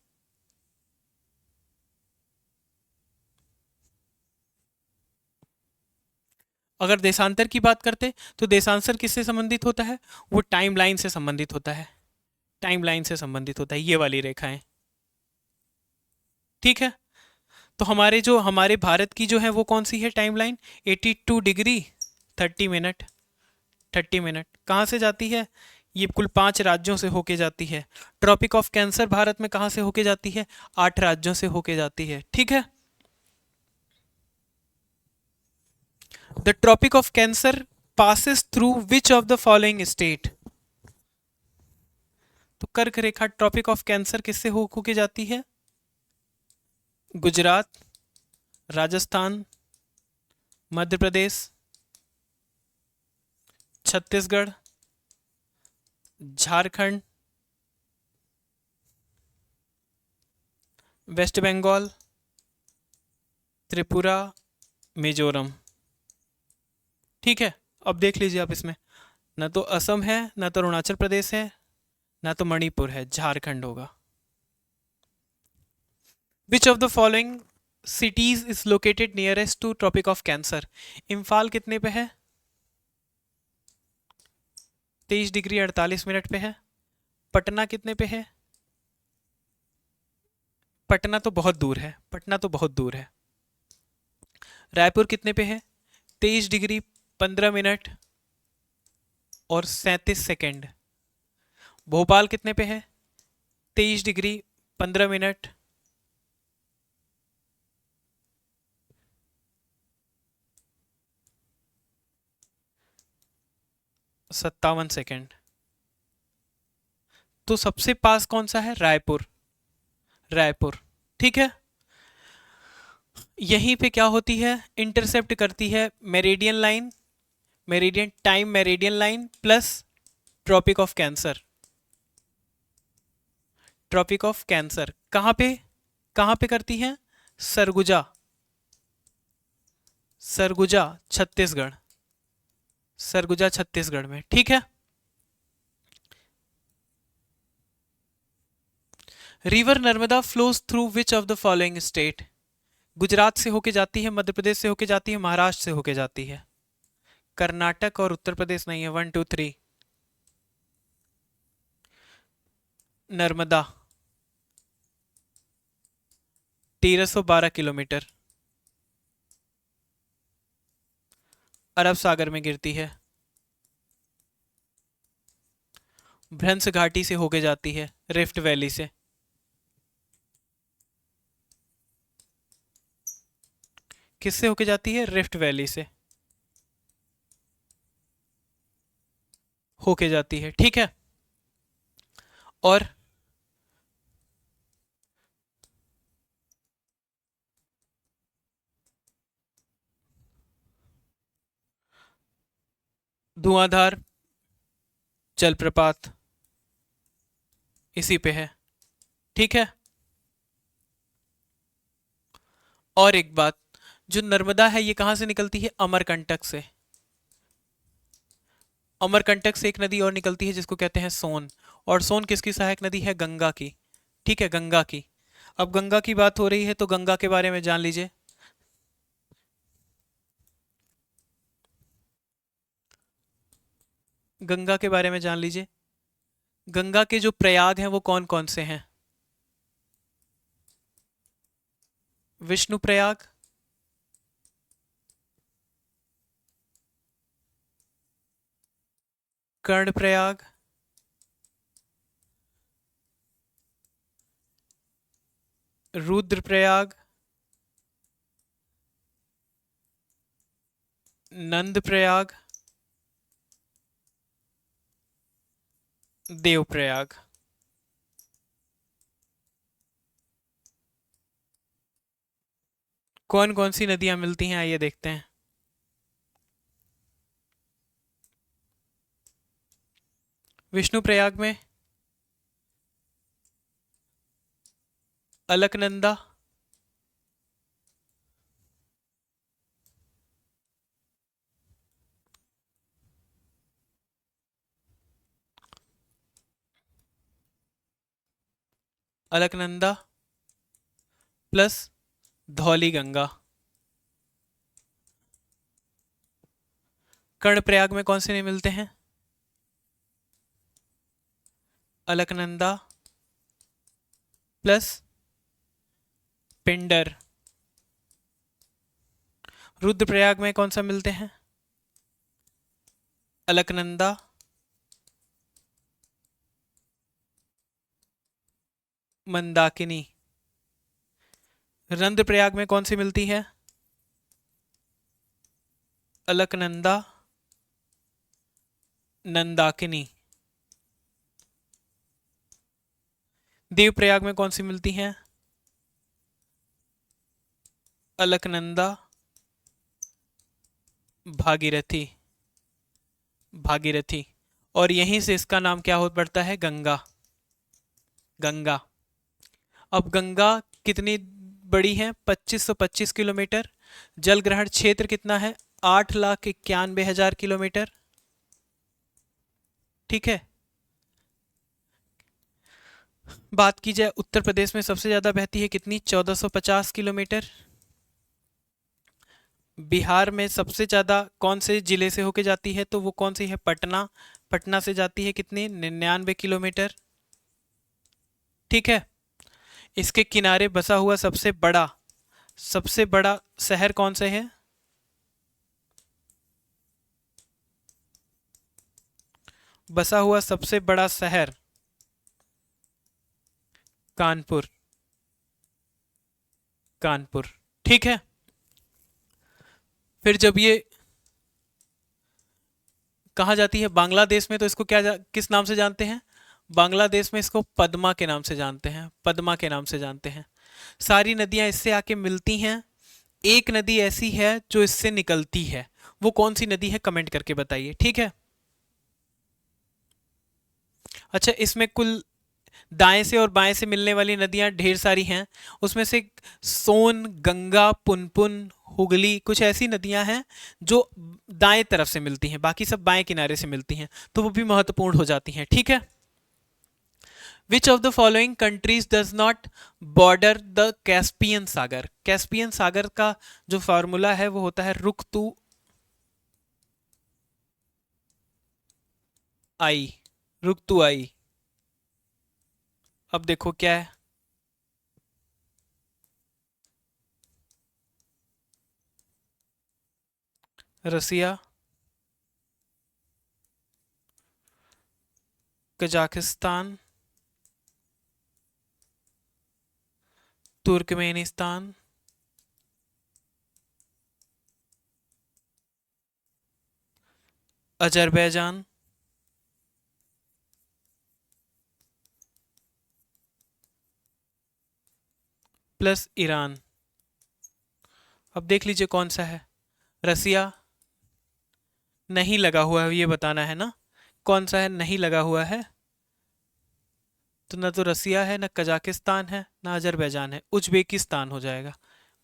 अगर देशांतर की बात करते तो देशांतर किससे संबंधित होता है? वो टाइमलाइन से संबंधित होता है, टाइमलाइन से संबंधित होता है, ये वाली रेखाएं। ठीक है, तो हमारे भारत की जो है वो कौन सी है टाइमलाइन? 82 degree 30 minute. 30 मिनट कहाँ से जाती है? ये कुल 5 राज्यों से होके जाती है। ट्रॉपिक ऑफ कैंसर भारत में कहाँ से होके जाती है? 8 राज्यों से होके जाती है। ठीक है, the tropic of cancer passes through which of the following state? तो कर्क रेखा ट्रॉपिक ऑफ कैंसर किससे होके जाती है? गुजरात, राजस्थान, मध्य प्रदेश, छत्तीसगढ़, झारखंड, वेस्ट बंगाल, त्रिपुरा, मिजोरम। ठीक है, अब देख लीजिए आप इसमें, ना तो असम है, ना तो अरुणाचल प्रदेश है, ना तो मणिपुर है, झारखंड होगा। Which of the following cities is located nearest to tropic of cancer? Imphal कितने पे है? 23 डिग्री 48 मिनट पे है। पटना कितने पे है? पटना तो बहुत दूर है, पटना तो बहुत दूर है। रायपुर कितने पे है? 23 डिग्री 15 मिनट और 37 सेकेंड। भोपाल कितने पे है? 23 डिग्री 15 मिनट 57 सेकेंड। तो सबसे पास कौन सा है? रायपुर, रायपुर। ठीक है, यहीं पे क्या होती है? इंटरसेप्ट करती है meridian line, meridian time meridian line plus tropic of cancer. Tropic of cancer कहाँ पे करती है? सरगुजा, सरगुजा छत्तीसगढ़, सरगुजा छत्तीसगढ़ में। ठीक है, river Narmada flows through which of the following state? Gujarat से होके जाती है, मध्य प्रदेश से होके जाती है, महाराष्ट्र से होके जाती है। कर्नाटक और उत्तर प्रदेश नहीं है। 1 2 3। नर्मदा 1312 किलोमीटर अरब सागर में गिरती है। भ्रंश घाटी से होके जाती है, रिफ्ट वैली से। किससे होके जाती है? रिफ्ट वैली से होके जाती है। ठीक है, और धुआंधार जलप्रपात इसी पे है। ठीक है, और एक बात, जो नर्मदा है ये कहाँ से निकलती है? अमरकंटक से। अमरकंटक से एक नदी और निकलती है जिसको कहते हैं सोन, और सोन किसकी सहायक नदी है? गंगा की। ठीक है, गंगा की। अब गंगा की बात हो रही है तो गंगा के बारे में जान लीजिए। गंगा के बारे में जान लीजिए। गंगा के जो प्रयाग हैं वो कौन कौन से हैं? विष्णु प्रयाग, कर्ण प्रयाग, रुद्र प्रयाग, नंद प्रयाग, देव प्रयाग। कौन कौन सी नदियां मिलती हैं आइए देखते हैं। विष्णु प्रयाग में अलकनंदा, अलकनंदा प्लस धौली गंगा। कर्णप्रयाग में कौन से नहीं मिलते हैं? अलकनंदा प्लस पिंडर। रुद्रप्रयाग में कौन सा मिलते हैं? अलकनंदा मंदाकिनी। रंध्रप्रयाग में कौन सी मिलती है? अलकनंदा नंदाकिनी। देवप्रयाग में कौन सी मिलती हैं? अलकनंदा भागीरथी। भागीरथी। और यहीं से इसका नाम क्या हो पड़ता है? गंगा। गंगा। अब गंगा कितनी बड़ी है? 2525 किलोमीटर। जल ग्रहण क्षेत्र कितना है? 8,91,000 किलोमीटर। ठीक है। बात की जाए उत्तर प्रदेश में सबसे ज्यादा बहती है कितनी? 1450 किलोमीटर। बिहार में सबसे ज्यादा कौन से जिले से होके जाती है? तो वो कौन सी है? पटना। पटना से जाती है कितनी? 99 किलोमीटर। ठीक है। इसके किनारे बसा हुआ सबसे बड़ा शहर कौन सा है? बसा हुआ सबसे बड़ा शहर कानपुर। कानपुर। ठीक है। फिर जब ये कहा जाती है बांग्लादेश में, तो इसको किस नाम से जानते हैं? बांग्लादेश में इसको पद्मा के नाम से जानते हैं। पद्मा के नाम से जानते हैं। सारी नदियां इससे आके मिलती हैं। एक नदी ऐसी है जो इससे निकलती है, वो कौन सी नदी है? कमेंट करके बताइए। ठीक है। अच्छा, इसमें कुल दाएं से और बाएं से मिलने वाली नदियां ढेर सारी हैं। उसमें से सोन, गंगा, पुनपुन, हुगली, कुछ ऐसी नदियां हैं जो दाएं तरफ से मिलती हैं, बाकी सब बाएं किनारे से मिलती हैं, तो वो भी महत्वपूर्ण हो जाती हैं। ठीक है। Which of the following countries does not border the Caspian सागर? कैस्पियन सागर का जो फॉर्मूला है वो होता है रुक तू आई। रुक तू आई। अब देखो क्या है। Russia, Kazakhstan, Turkmenistan, Azerbaijan, plus Iran. अब देख लीजिए कौन सा है। रसिया नहीं लगा हुआ है, ये बताना है ना कौन सा है नहीं लगा हुआ है। तो ना तो रसिया है, ना कजाकिस्तान है, ना अजरबैजान है। उज्बेकिस्तान हो जाएगा।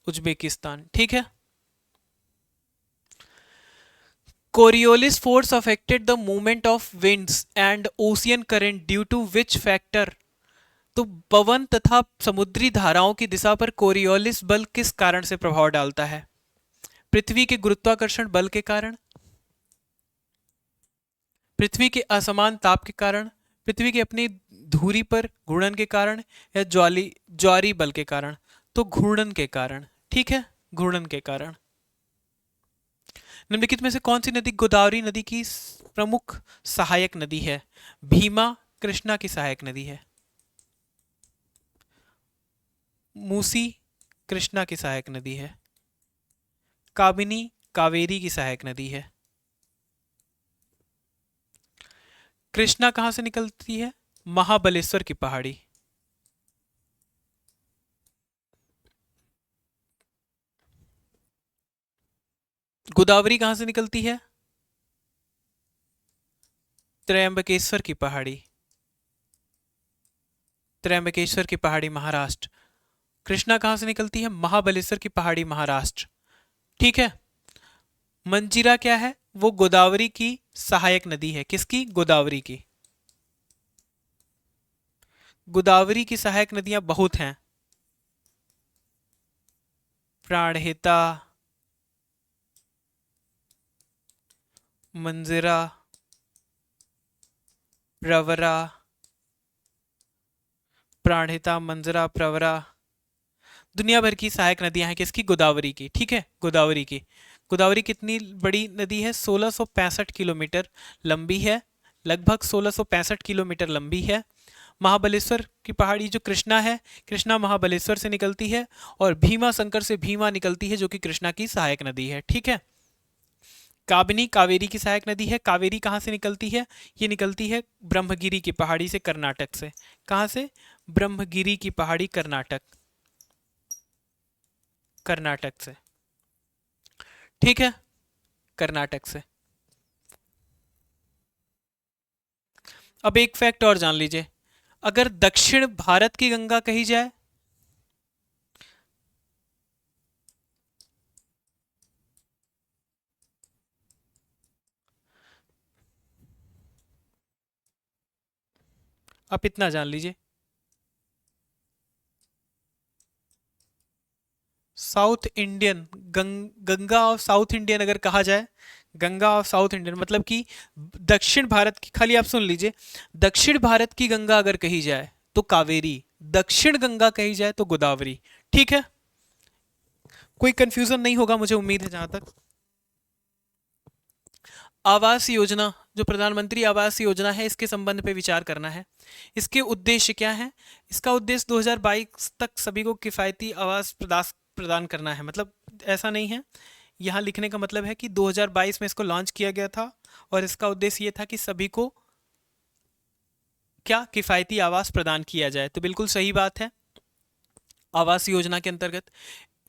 उज्बेकिस्तान। ठीक है। Coriolis force affected the movement of winds and ocean current due to which factor? तो पवन तथा समुद्री धाराओं की दिशा पर कोरियोलिस बल किस कारण से प्रभाव डालता है? पृथ्वी के गुरुत्वाकर्षण बल के कारण, पृथ्वी के असमान ताप के कारण, पृथ्वी की अपनी धुरी पर घूर्णन के कारण, या ज्वारी बल के कारण? तो घूर्णन के कारण। ठीक है। घूर्णन के कारण। निम्नलिखित में से कौन सी नदी गोदावरी नदी की प्रमुख सहायक नदी है? भीमा कृष्णा की सहायक नदी है। मूसी कृष्णा की सहायक नदी है। काबिनी कावेरी की सहायक नदी है। कृष्णा कहां से निकलती है? महाबलेश्वर की पहाड़ी। गोदावरी कहां से निकलती है? त्रयंबकेश्वर की पहाड़ी। त्रयंबकेश्वर की पहाड़ी महाराष्ट्र। कृष्णा कहां से निकलती है? महाबलेश्वर की पहाड़ी महाराष्ट्र। ठीक है। मंजीरा क्या है? वो गोदावरी की सहायक नदी है। किसकी? गोदावरी की। गोदावरी की सहायक नदियां बहुत हैं। प्राणहिता, मंजिरा, प्रवरा, प्राणहिता, मंजरा, प्रवरा, दुनिया भर की सहायक नदियां हैं किसकी? गोदावरी की। ठीक है, गोदावरी की। गोदावरी कितनी बड़ी नदी है? 1665 किलोमीटर लंबी है, लगभग 1665 किलोमीटर लंबी है। महाबलेश्वर की पहाड़ी जो कृष्णा है, कृष्णा महाबलेश्वर से निकलती है, और भीमा शंकर से भीमा निकलती है जो कि कृष्णा की सहायक नदी है। ठीक है। काबिनी कावेरी की सहायक नदी है। कावेरी कहाँ से निकलती है? ये निकलती है ब्रह्मगिरी की पहाड़ी से, कर्नाटक से। कहाँ से? ब्रह्मगिरी की पहाड़ी, कर्नाटक, कर्नाटक से। ठीक है, कर्नाटक से। अब एक फैक्ट और जान लीजिए, अगर दक्षिण भारत की गंगा कही जाए, आप इतना जान लीजिए, south Indian Ganga of south Indian अगर कहा जाए, गंगा ऑफ साउथ इंडियन मतलब कि दक्षिण भारत की, खाली आप सुन लीजिए, दक्षिण भारत की गंगा अगर कही जाए तो कावेरी, दक्षिण गंगा कही जाए तो गोदावरी। ठीक है, कोई कंफ्यूजन नहीं होगा मुझे उम्मीद है। जहां तक आवास योजना, जो प्रधानमंत्री आवास योजना है, इसके संबंध पे विचार करना है। इसके उद्देश्य क्या है? इसका उद्देश्य 2022 तक सभी को किफ़ायती आवास प्रदान करना है। मतलब ऐसा नहीं है, यहाँ लिखने का मतलब है कि 2022 में इसको लॉन्च किया गया था, और इसका उद्देश्य ये था कि सभी को क्या? किफ़ायती आवास प्रदान किया जाए। तो बिल्कुल सही बात है। आवास योजना के अंतर्गत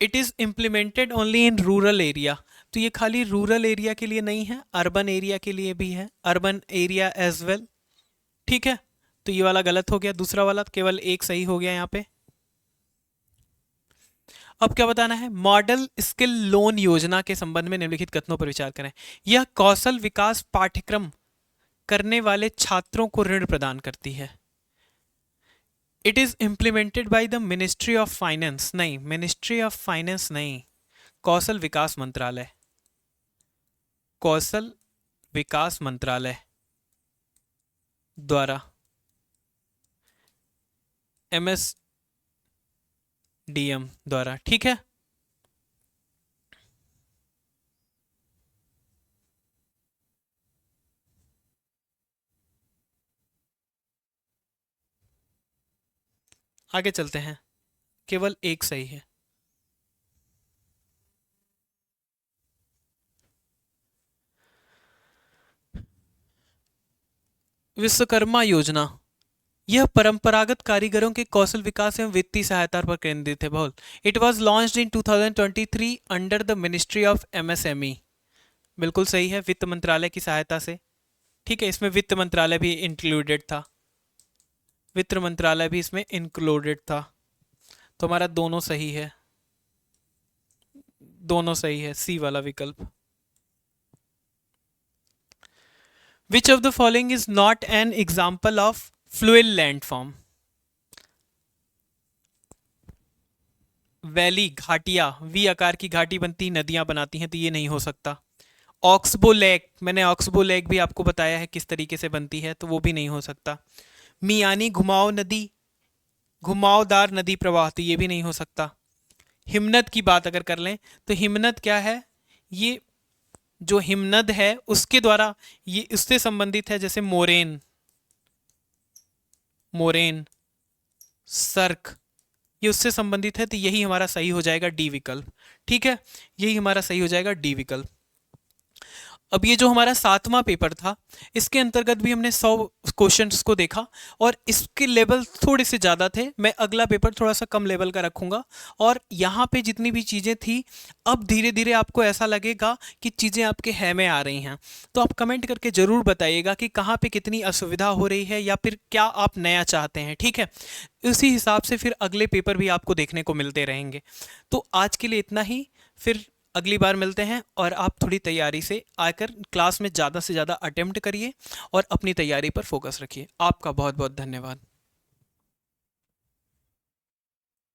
it is implemented only in rural area, तो ये खाली रूरल एरिया के लिए नहीं है, अर्बन एरिया के लिए भी है, अर्बन एरिया एज वेल। ठीक है, तो ये वाला गलत हो गया, दूसरा वाला केवल एक सही हो गया यहाँ पे। अब क्या बताना है? मॉडल स्किल लोन योजना के संबंध में निम्नलिखित कथनों पर विचार करें। यह कौशल विकास पाठ्यक्रम करने वाले छात्रों को ऋण प्रदान करती है। It is implemented by the ministry of finance, नहीं, मिनिस्ट्री ऑफ फाइनेंस नहीं, कौशल विकास मंत्रालय, कौशल विकास मंत्रालय द्वारा, MSDM द्वारा। ठीक है, आगे चलते हैं, केवल एक सही है। विश्वकर्मा योजना, यह परंपरागत कारीगरों के कौशल विकास एवं वित्तीय सहायता पर केंद्रित है। बहुत, it was launched in 2023 under the ministry of MSME। बिल्कुल सही है, वित्त मंत्रालय की सहायता से। ठीक है, इसमें वित्त मंत्रालय भी इंक्लूडेड था, वित्त मंत्रालय भी इसमें इंक्लूडेड था। तो हमारा दोनों सही है, दोनों सही है, सी वाला विकल्प। Which of the following is not an example of fluvial landform? Valley, घाटियां, वी आकार की घाटी बनती नदियां बनाती हैं, तो ये नहीं हो सकता। ऑक्सबो लेक, मैंने ऑक्सबो लेक भी आपको बताया है किस तरीके से बनती है, तो वो भी नहीं हो सकता। मियानी घुमाव नदी, घुमावदार नदी प्रवाह, तो ये भी नहीं हो सकता। हिमनद की बात अगर कर लें तो हिमनद क्या है? ये जो हिमनद है उसके द्वारा, ये उससे संबंधित है, जैसे मोरेन, मोरेन, सर्क, ये उससे संबंधित है, तो यही हमारा सही हो जाएगा डी विकल्प। ठीक है, यही हमारा सही हो जाएगा डी विकल्प। अब ये जो हमारा 7वां पेपर था, इसके अंतर्गत भी हमने 100 क्वेश्चंस को देखा, और इसके लेवल थोड़े से ज़्यादा थे। मैं अगला पेपर थोड़ा सा कम लेवल का रखूँगा, और यहाँ पे जितनी भी चीज़ें थी, अब धीरे धीरे आपको ऐसा लगेगा कि चीज़ें आपके है में आ रही हैं। तो आप कमेंट करके ज़रूर बताइएगा कि कहाँ पर कितनी असुविधा हो रही है, या फिर क्या आप नया चाहते हैं। ठीक है, उसी हिसाब से फिर अगले पेपर भी आपको देखने को मिलते रहेंगे। तो आज के लिए इतना ही, फिर अगली बार मिलते हैं, और आप थोड़ी तैयारी से आकर क्लास में ज़्यादा से ज़्यादा अटेम्प्ट करिए और अपनी तैयारी पर फोकस रखिए। आपका बहुत बहुत धन्यवाद।